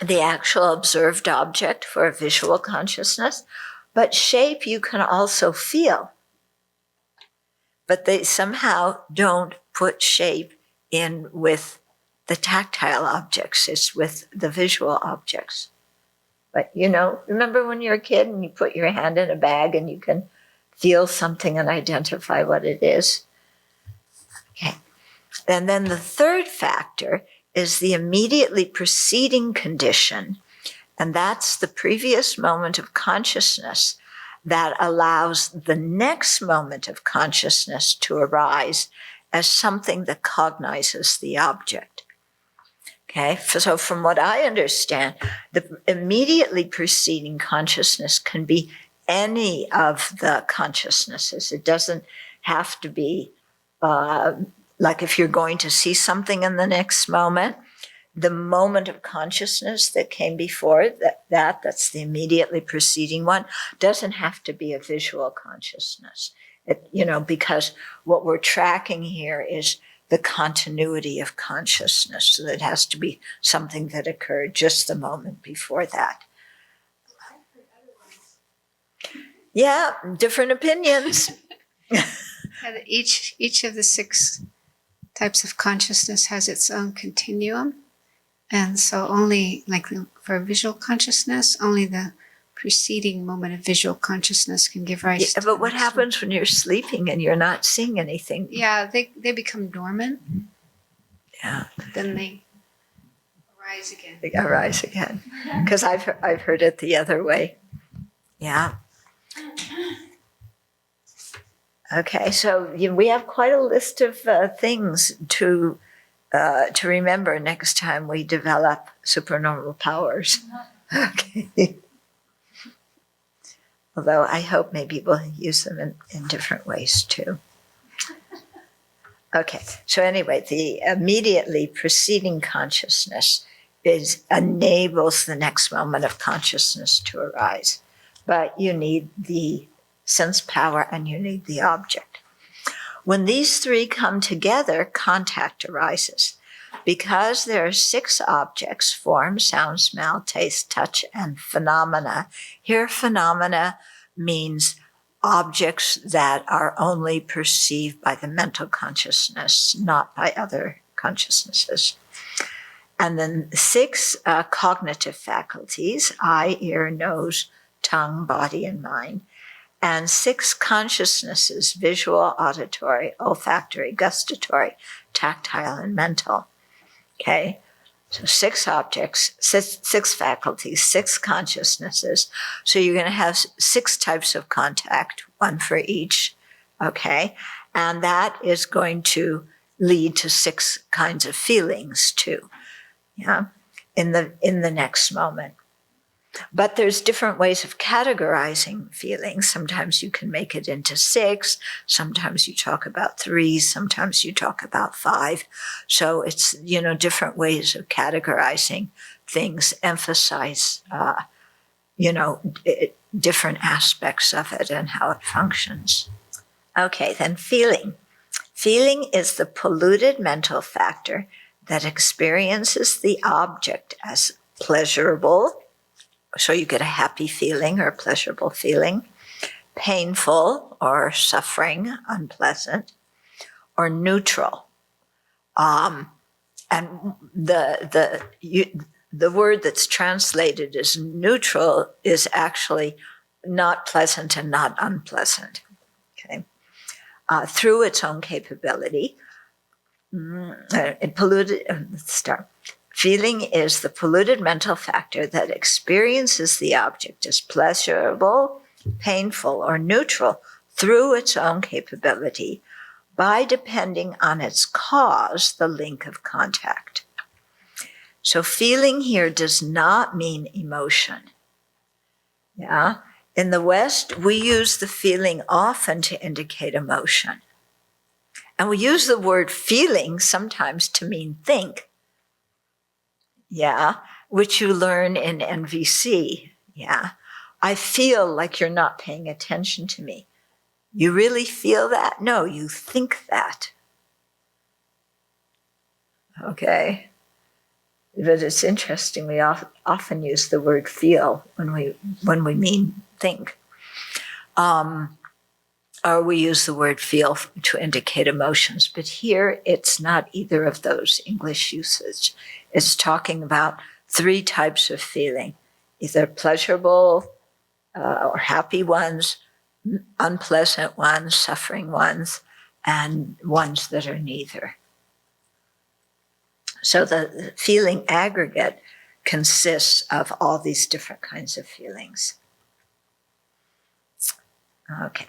actual observed object for a visual consciousness, but shape you can also feel. But they somehow don't put shape in with the tactile objects, it's with the visual objects. But remember when you're a kid and you put your hand in a bag and you can feel something and identify what it is? Okay. And then the third factor is the immediately preceding condition, and that's the previous moment of consciousness that allows the next moment of consciousness to arise as something that cognizes the object. Okay, so from what I understand, the immediately preceding consciousness can be any of the consciousnesses. It doesn't have to be like if you're going to see something in the next moment, the moment of consciousness that came before that's the immediately preceding one, doesn't have to be a visual consciousness. Because what we're tracking here is the continuity of consciousness. So it has to be something that occurred just the moment before that. Yeah, different opinions. And each of the 6 types of consciousness has its own continuum. And so only, like for visual consciousness, only the preceding moment of visual consciousness can give rise to. But what happens when you're sleeping and you're not seeing anything? Yeah, they become dormant. Yeah. Then they arise again. They arise again. Because I've heard it the other way. Yeah. Okay, so we have quite a list of things to remember next time we develop supernormal powers. Okay. Although I hope maybe we'll use them in different ways too. Okay, so anyway, the immediately preceding consciousness enables the next moment of consciousness to arise. But you need the sense power and you need the object. When these 3 come together, contact arises. Because there are 6 objects, form, sound, smell, taste, touch, and phenomena. Here, phenomena means objects that are only perceived by the mental consciousness, not by other consciousnesses. And then 6 cognitive faculties, eye, ear, nose, tongue, body, and mind. And 6 consciousnesses, visual, auditory, olfactory, gustatory, tactile, and mental. Okay, so 6 objects, 6 faculties, 6 consciousnesses. So you're going to have 6 types of contact, 1 for each. Okay, and that is going to lead to 6 kinds of feelings too. Yeah, in the next moment. But there's different ways of categorizing feelings. Sometimes you can make it into 6. Sometimes you talk about 3. Sometimes you talk about 5. So it's, different ways of categorizing things emphasize, different aspects of it and how it functions. Okay, then feeling. Feeling is the polluted mental factor that experiences the object as pleasurable. So you get a happy feeling or a pleasurable feeling, painful or suffering, unpleasant, or neutral. And the word that's translated as neutral is actually not pleasant and not unpleasant. Okay. through its own capability. Feeling is the polluted mental factor that experiences the object as pleasurable, painful, or neutral through its own capability by depending on its cause, the link of contact. So feeling here does not mean emotion. Yeah. In the West, we use the feeling often to indicate emotion. And we use the word feeling sometimes to mean think. Yeah. Which you learn in NVC. Yeah. I feel like you're not paying attention to me. You really feel that? No, you think that. Okay. But it's interesting, we often use the word feel when we mean think. Or we use the word feel to indicate emotions. But here, it's not either of those English usage. It's talking about 3 types of feeling, either pleasurable or happy ones, unpleasant ones, suffering ones, and ones that are neither. So the feeling aggregate consists of all these different kinds of feelings. Okay,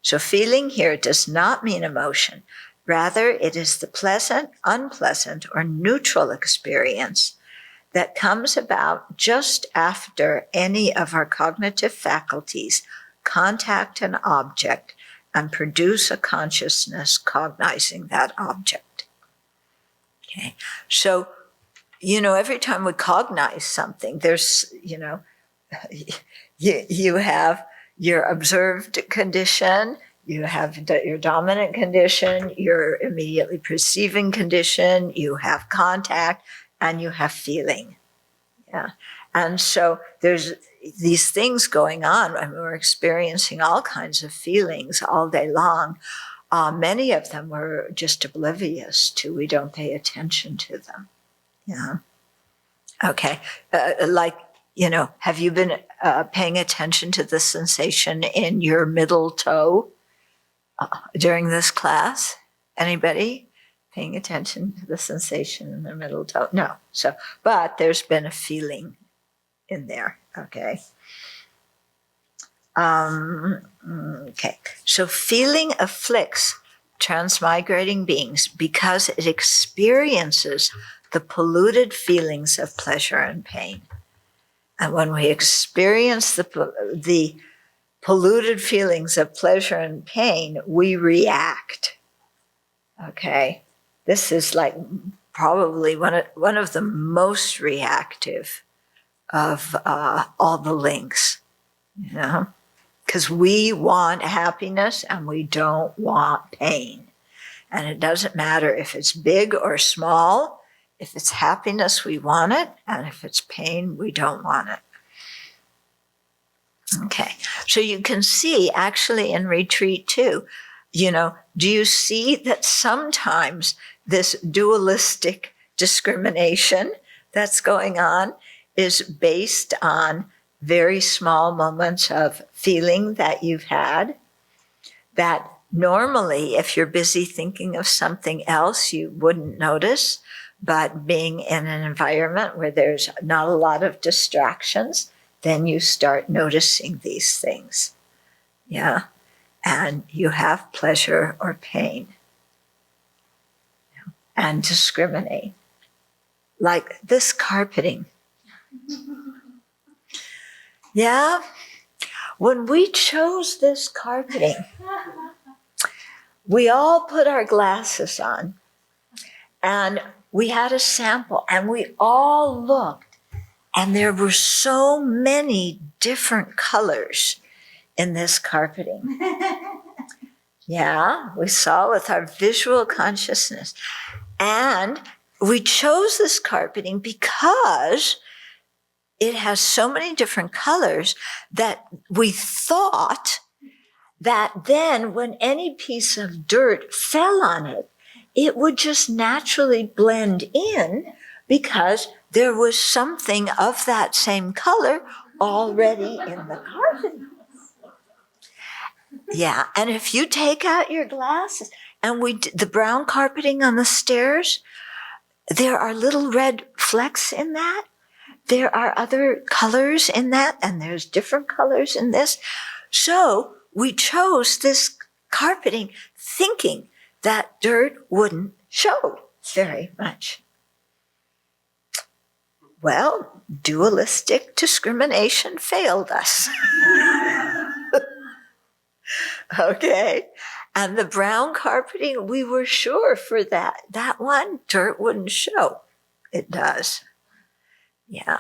so feeling here does not mean emotion. Rather, it is the pleasant, unpleasant, or neutral experience that comes about just after any of our cognitive faculties contact an object and produce a consciousness cognizing that object. Okay, so, every time we cognize something, there's, you have your observed condition, you have your dominant condition, your immediately perceiving condition, you have contact, and you have feeling. Yeah. And so there's these things going on. I mean, we're experiencing all kinds of feelings all day long. Many of them we're just oblivious to. We don't pay attention to them. Yeah. Okay. Have you been paying attention to the sensation in your middle toe during this class? Anybody paying attention to the sensation in the middle toe? No. So, but there's been a feeling in there. Okay. Okay. So feeling afflicts transmigrating beings because it experiences the polluted feelings of pleasure and pain. And when we experience the polluted feelings of pleasure and pain, we react. Okay. This is like probably one of the most reactive of all the links, because we want happiness and we don't want pain. And it doesn't matter if it's big or small. If it's happiness, we want it. And if it's pain, we don't want it. Okay. So you can see actually in retreat too, do you see that sometimes this dualistic discrimination that's going on is based on very small moments of feeling that you've had, that normally if you're busy thinking of something else, you wouldn't notice, but being in an environment where there's not a lot of distractions, then you start noticing these things. Yeah. And you have pleasure or pain. And discriminate. Like this carpeting. Yeah. When we chose this carpeting, we all put our glasses on and we had a sample and we all looked and there were so many different colors in this carpeting. Yeah, we saw with our visual consciousness. And we chose this carpeting because it has so many different colors that we thought that then when any piece of dirt fell on it, it would just naturally blend in because there was something of that same color already in the carpeting. Yeah, and if you take out your glasses, and the brown carpeting on the stairs, there are little red flecks in that. There are other colors in that, and there's different colors in this. So we chose this carpeting thinking that dirt wouldn't show very much. Well, dualistic discrimination failed us. Okay. And the brown carpeting, we were sure for that. That one, dirt wouldn't show. It does. Yeah.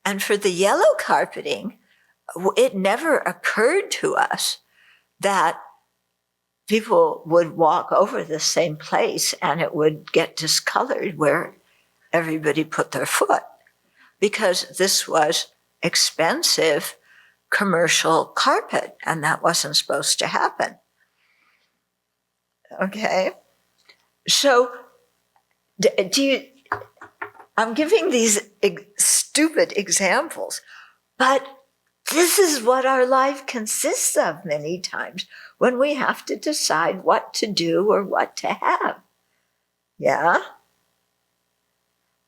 And for the yellow carpeting, it never occurred to us that people would walk over the same place and it would get discolored where everybody put their foot, because this was expensive commercial carpet and that wasn't supposed to happen. Okay. So I'm giving these stupid examples, but this is what our life consists of many times when we have to decide what to do or what to have. Yeah?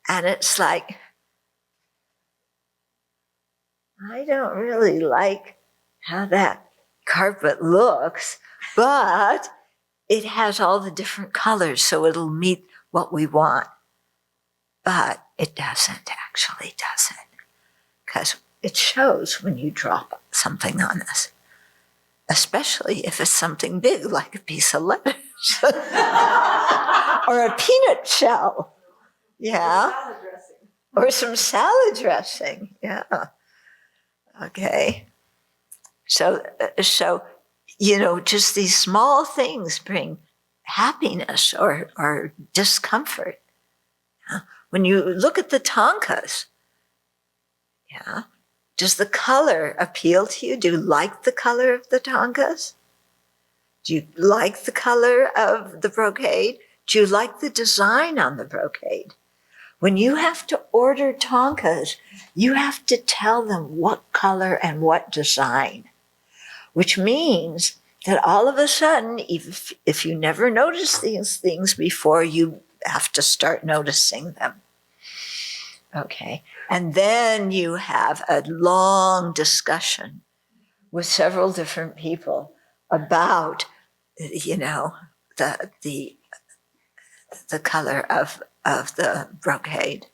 And it's like, I don't really like how that carpet looks, but it has all the different colors, so it'll meet what we want. But it doesn't, actually doesn't, because it shows when you drop something on us, especially if it's something big like a piece of lettuce or a peanut shell. Yeah. Or some salad dressing. Yeah. Okay. So, just these small things bring happiness or discomfort. Yeah. When you look at the thangkas, yeah, does the color appeal to you? Do you like the color of the thangkas? Do you like the color of the brocade? Do you like the design on the brocade? When you have to order thangkas, you have to tell them what color and what design, which means that all of a sudden, if you never noticed these things before, you have to start noticing them. Okay. And then you have a long discussion with several different people about, the color of the brocade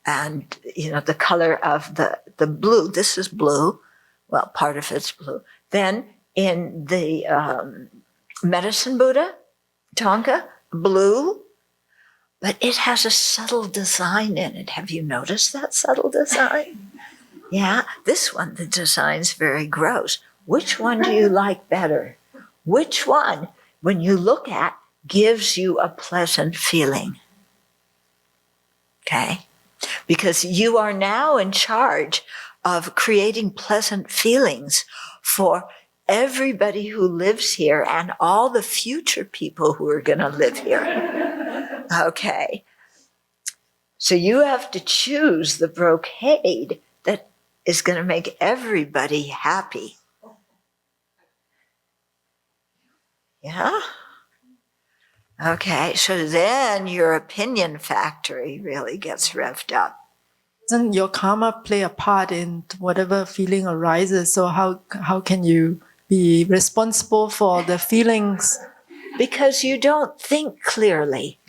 and, the color of the blue. This is blue. Well, part of it's blue. Then in the Medicine Buddha, thangka, blue, but it has a subtle design in it. Have you noticed that subtle design? Yeah, this one, the design's very gross. Which one do you like better? Which one, when you look at, gives you a pleasant feeling? Okay? Because you are now in charge of creating pleasant feelings for everybody who lives here and all the future people who are going to live here. Okay. So you have to choose the brocade that is going to make everybody happy. Yeah? Okay, so then your opinion factory really gets revved up. Doesn't your karma play a part in whatever feeling arises? So how can you be responsible for the feelings? Because you don't think clearly.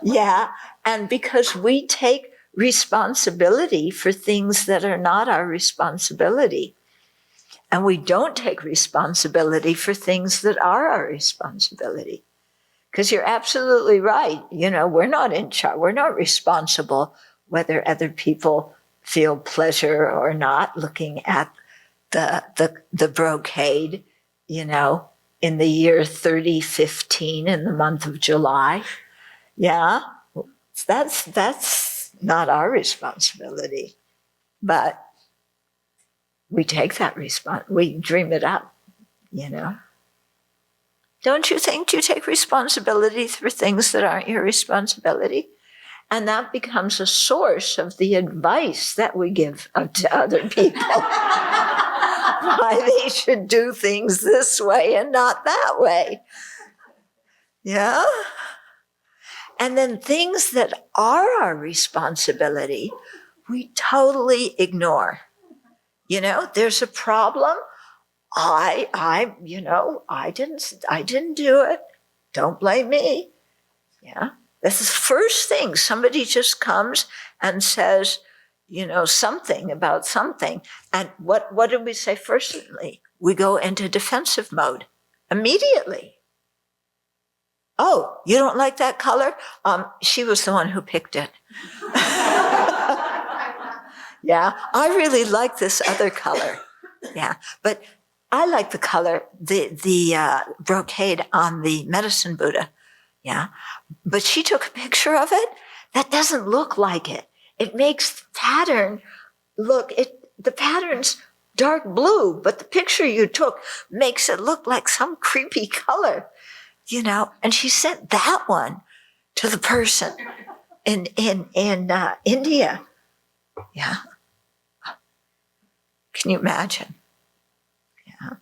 Yeah, and because we take responsibility for things that are not our responsibility. And we don't take responsibility for things that are our responsibility. Because you're absolutely right. We're not in charge. We're not responsible whether other people feel pleasure or not looking at the brocade, in the year 3015 in the month of July. Yeah, that's not our responsibility. But we take that we dream it up, Don't you think you take responsibility for things that aren't your responsibility? And that becomes a source of the advice that we give to other people. why they should do things this way and not that way. Yeah? And then things that are our responsibility, we totally ignore. You know, there's a problem. I didn't do it. Don't blame me. Yeah. This is the first thing. Somebody just comes and says, you know, something about something. And what did we say firstly? We go into defensive mode immediately. Oh, you don't like that color? She was the one who picked it. Yeah, I really like this other color. Yeah, but I like the color, the brocade on the medicine Buddha. Yeah, but she took a picture of it. That doesn't look like it. It makes the pattern look, the pattern's dark blue, but the picture you took makes it look like some creepy color, you know. And she sent that one to the person in India. Yeah. Can you imagine? Yeah.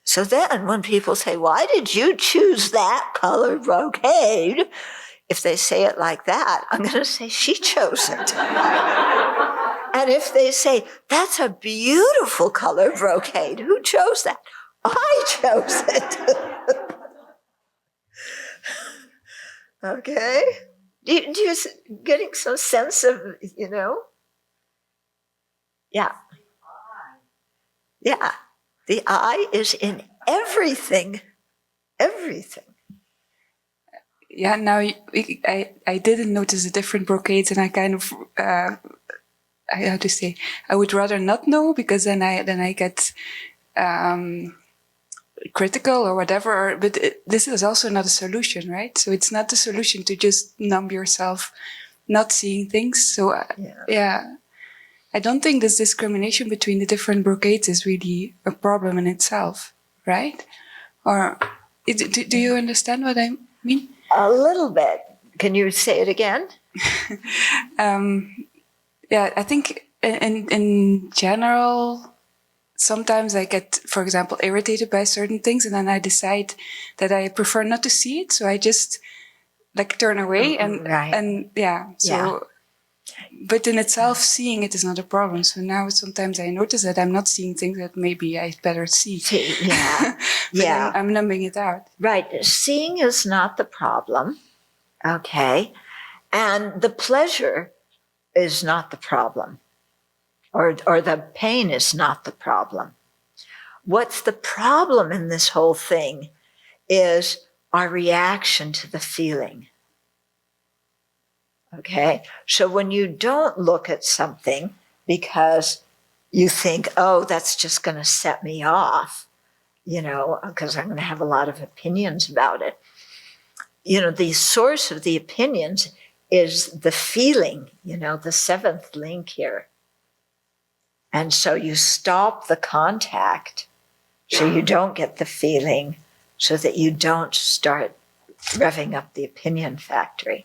So then when people say, why did you choose that color brocade? If they say it like that, I'm going to say she chose it. And if they say, that's a beautiful color brocade, who chose that? I chose it. Okay? Do you getting some sense of, you know? Yeah. Yeah. The I is in everything. Everything. Yeah, now I didn't notice the different brocades, and I kind of how to say, I would rather not know, because then I get critical or whatever. But this is also not a solution, right? So it's not the solution to just numb yourself, not seeing things. So yeah, I don't think this discrimination between the different brocades is really a problem in itself, right? Or do you understand what I mean? A little bit. Can you say it again? Yeah, I think in general, sometimes I get, for example, irritated by certain things, and then I decide that I prefer not to see it, so I just like turn away and yeah. So, yeah. But in itself, seeing it is not a problem. So now sometimes I notice that I'm not seeing things that maybe I better see. Yeah, yeah. I'm numbing it out. Right. Seeing is not the problem. Okay, and the pleasure is not the problem, or the pain is not the problem. What's the problem in this whole thing is our reaction to the feeling. Okay, so when you don't look at something because you think, oh, that's just going to set me off, you know, because I'm going to have a lot of opinions about it. You know, the source of the opinions is the feeling, you know, the seventh link here. And so you stop the contact so you don't get the feeling, so that you don't start revving up the opinion factory.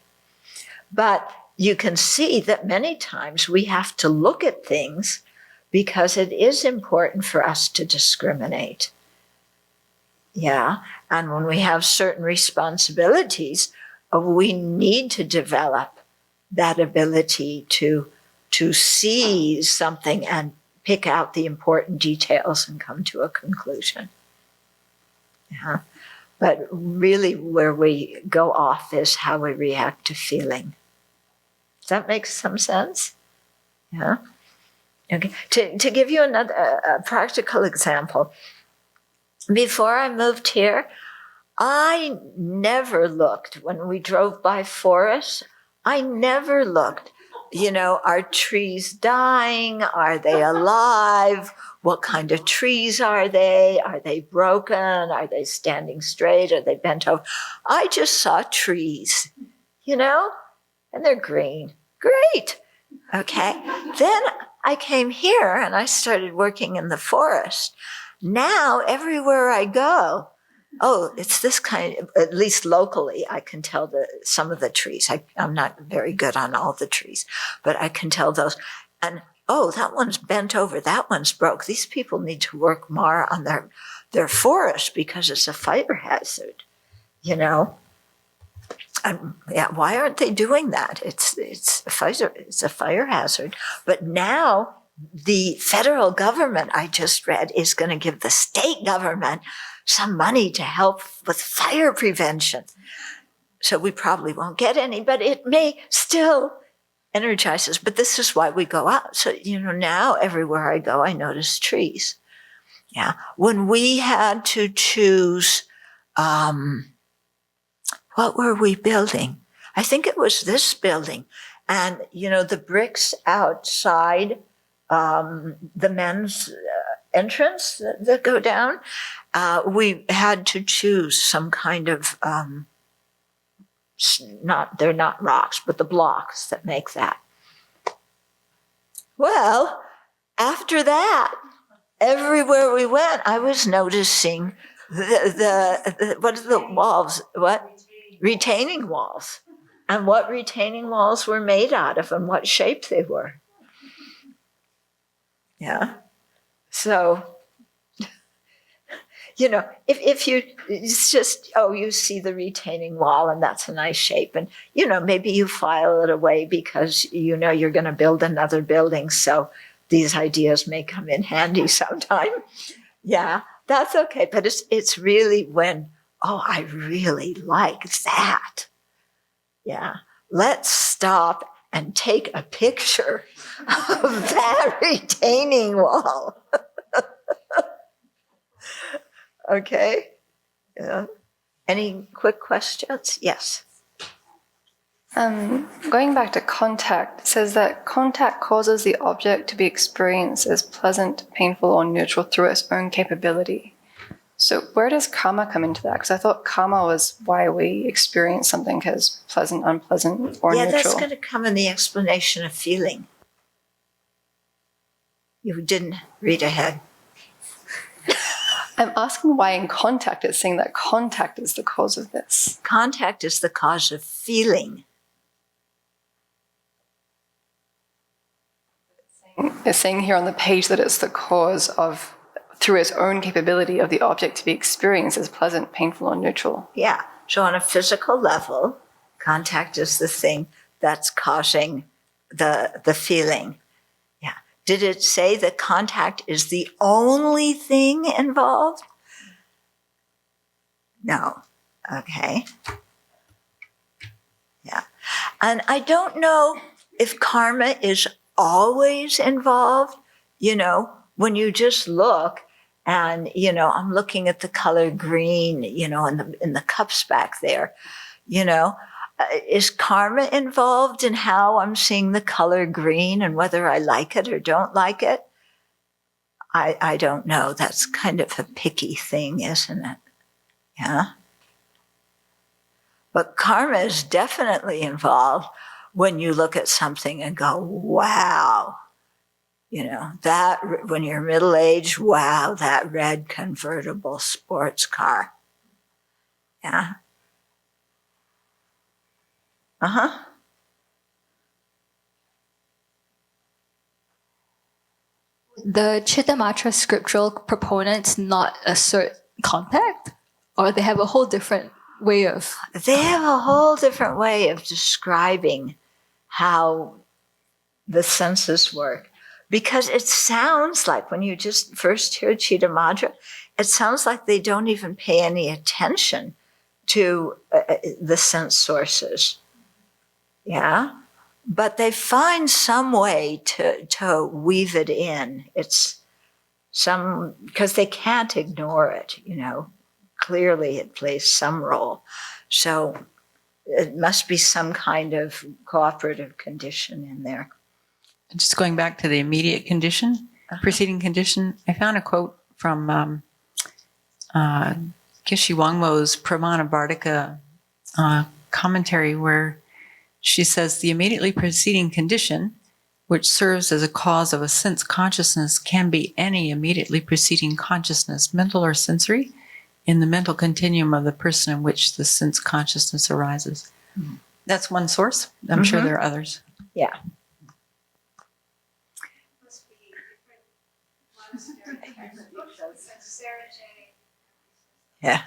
But you can see that many times we have to look at things because it is important for us to discriminate. Yeah, and when we have certain responsibilities, we need to develop that ability to see something and pick out the important details and come to a conclusion. Yeah. But really where we go off is how we react to feeling. Does that make some sense? Yeah. Okay. To give you another practical example, before I moved here, I never looked, when we drove by forests, I never looked, you know, are trees dying? Are they alive? What kind of trees are they? Are they broken? Are they standing straight? Are they bent over? I just saw trees, you know, and they're green. Great. Okay. Then I came here and I started working in the forest. Now, everywhere I go, oh, it's this kind of, at least locally, I can tell some of the trees. I'm not very good on all the trees, but I can tell those. And oh, that one's bent over, that one's broke. These people need to work more on their forest because it's a fire hazard, you know? And yeah, why aren't they doing that? It's a fire hazard. But now the federal government, I just read, is going to give the state government some money to help with fire prevention. So we probably won't get any, but it may still energize us. But this is why we go out. So, you know, now everywhere I go, I notice trees. Yeah. When we had to choose, what were we building? I think it was this building. And, you know, the bricks outside the men's entrance that go down, we had to choose some kind of, they're not rocks, but the blocks that make that. Well, after that, everywhere we went, I was noticing what are the walls? What? Retaining walls. And what retaining walls were made out of and what shape they were. Yeah. So, you know, if you, it's just, oh, you see the retaining wall and that's a nice shape. And, you know, maybe you file it away because you know you're going to build another building. So these ideas may come in handy sometime. Yeah, that's okay. But it's really when, oh, I really like that. Yeah. Let's stop and take a picture of that retaining wall. Okay. Yeah. Any quick questions? Yes. Going back to contact, it says that contact causes the object to be experienced as pleasant, painful, or neutral through its own capability. So where does karma come into that? Because I thought karma was why we experience something as pleasant, unpleasant, or neutral. Yeah, that's going to come in the explanation of feeling. You didn't read ahead. I'm asking why in contact it's saying that contact is the cause of this. Contact is the cause of feeling. It's saying here on the page that it's the cause of, through its own capability of the object to be experienced as pleasant, painful, or neutral. Yeah. So on a physical level, contact is the thing that's causing the feeling. Yeah. Did it say that contact is the only thing involved? No. Okay. Yeah. And I don't know if karma is always involved. You know, when you just look, and, you know, I'm looking at the color green, you know, in the cups back there, you know, is karma involved in how I'm seeing the color green and whether I like it or don't like it? I don't know. That's kind of a picky thing, isn't it? Yeah. But karma is definitely involved when you look at something and go, wow. You know, that when you're middle-aged, wow, that red convertible sports car. Yeah. Uh-huh. The Chittamatra scriptural proponents not assert contact? Or they have a whole different way of... They have a whole different way of describing how the senses work. Because it sounds like when you just first hear Chittamatra, it sounds like they don't even pay any attention to the sense sources. Yeah? But they find some way to weave it in. It's some, because they can't ignore it, you know. Clearly it plays some role. So it must be some kind of cooperative condition in there. Just going back to the immediate condition, preceding condition, I found a quote from Geshe Wangmo's Pramana Bardika commentary where she says, the immediately preceding condition, which serves as a cause of a sense consciousness, can be any immediately preceding consciousness, mental or sensory, in the mental continuum of the person in which the sense consciousness arises. Mm-hmm. That's one source. I'm sure there are others. Yeah. Yeah.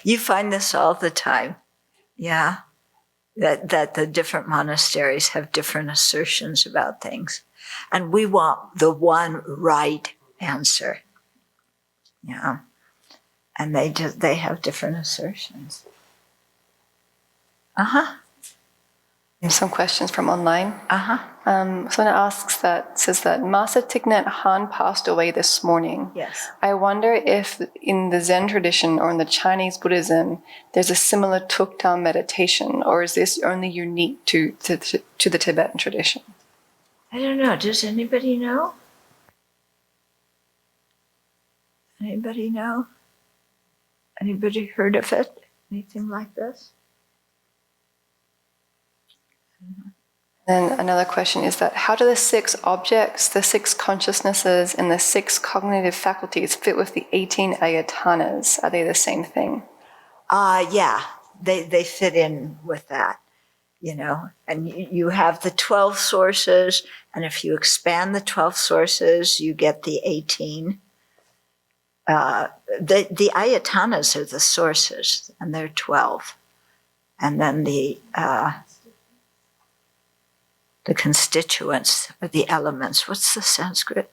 You find this all the time. Yeah. That the different monasteries have different assertions about things. And we want the one right answer. Yeah. And they have different assertions. Uh-huh. Some questions from online. Uh-huh. Someone says that Master Thich Nhat Hanh passed away this morning. Yes. I wonder if in the Zen tradition or in the Chinese Buddhism, there's a similar Thuktam meditation, or is this only unique to the Tibetan tradition? I don't know. Does anybody know? Anybody know? Anybody heard of it? Anything like this? Then another question is that how do the 6 objects, the 6 consciousnesses, and the 6 cognitive faculties fit with the 18 ayatanas? Are they the same thing? Yeah, they fit in with that, and you have the 12 sources, and if you expand the 12 sources, you get the 18. The ayatanas are the sources, and they're 12. And then the constituents or the elements. What's the Sanskrit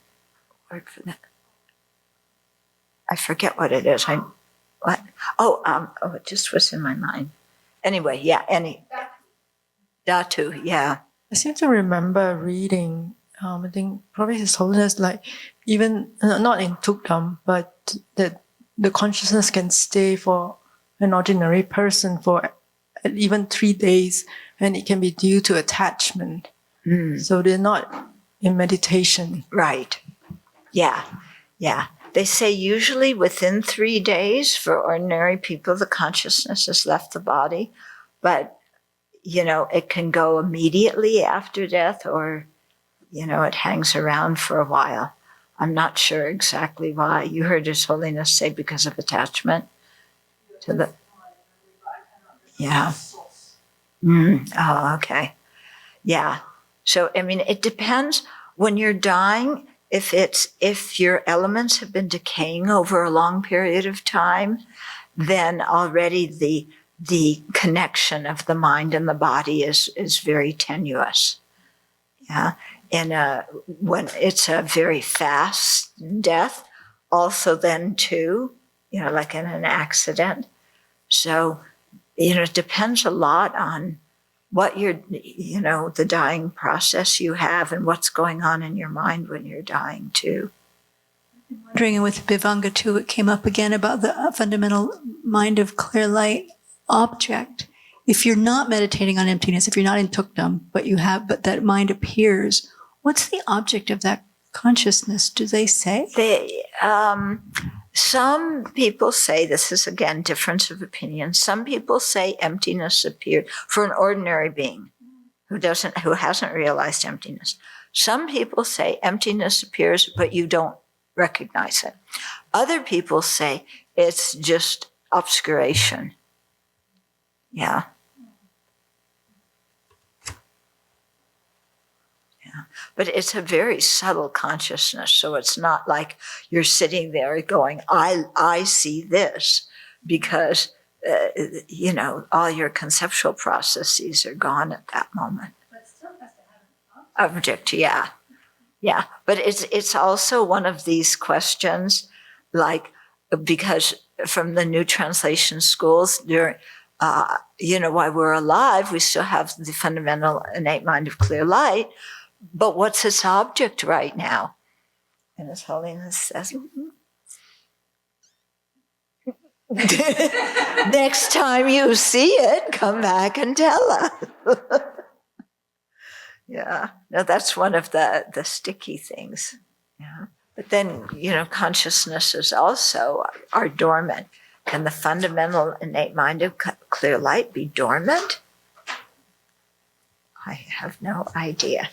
word for that? I forget what it is. What? It just was in my mind. Anyway, yeah, Dhatu, yeah. I seem to remember reading, I think probably His Holiness, like even, not in Thuktam, but that the consciousness can stay for an ordinary person for even 3 days, and it can be due to attachment. So they're not in meditation. Right. Yeah. Yeah. They say usually within 3 days for ordinary people, the consciousness has left the body. But, it can go immediately after death or, it hangs around for a while. I'm not sure exactly why. You heard His Holiness say because of attachment to the... Yeah. Oh, okay. Yeah. So, it depends when you're dying, if your elements have been decaying over a long period of time, then already the connection of the mind and the body is very tenuous. Yeah. And when it's a very fast death, also then too, like in an accident. So, it depends a lot on what the dying process you have and what's going on in your mind when you're dying too. Wondering with Bhivanga too, it came up again about the fundamental mind of clear light object. If you're not meditating on emptiness, if you're not in Thuktam, but that mind appears, what's the object of that consciousness? Do they say? Some people say, this is again difference of opinion. Some people say emptiness appeared for an ordinary being who hasn't realized emptiness. Some people say emptiness appears, but you don't recognize it. Other people say it's just obscuration. Yeah. But it's a very subtle consciousness. So it's not like you're sitting there going, I see this, because, all your conceptual processes are gone at that moment. But still has to have an object. Yeah. Yeah. But it's also one of these questions, like, because from the new translation schools, while we're alive, we still have the fundamental innate mind of clear light. But what's its object right now? And His Holiness says, next time you see it, come back and tell us. Yeah, no, that's one of the sticky things. Yeah, but then, consciousnesses also are dormant. Can the fundamental innate mind of clear light be dormant? I have no idea.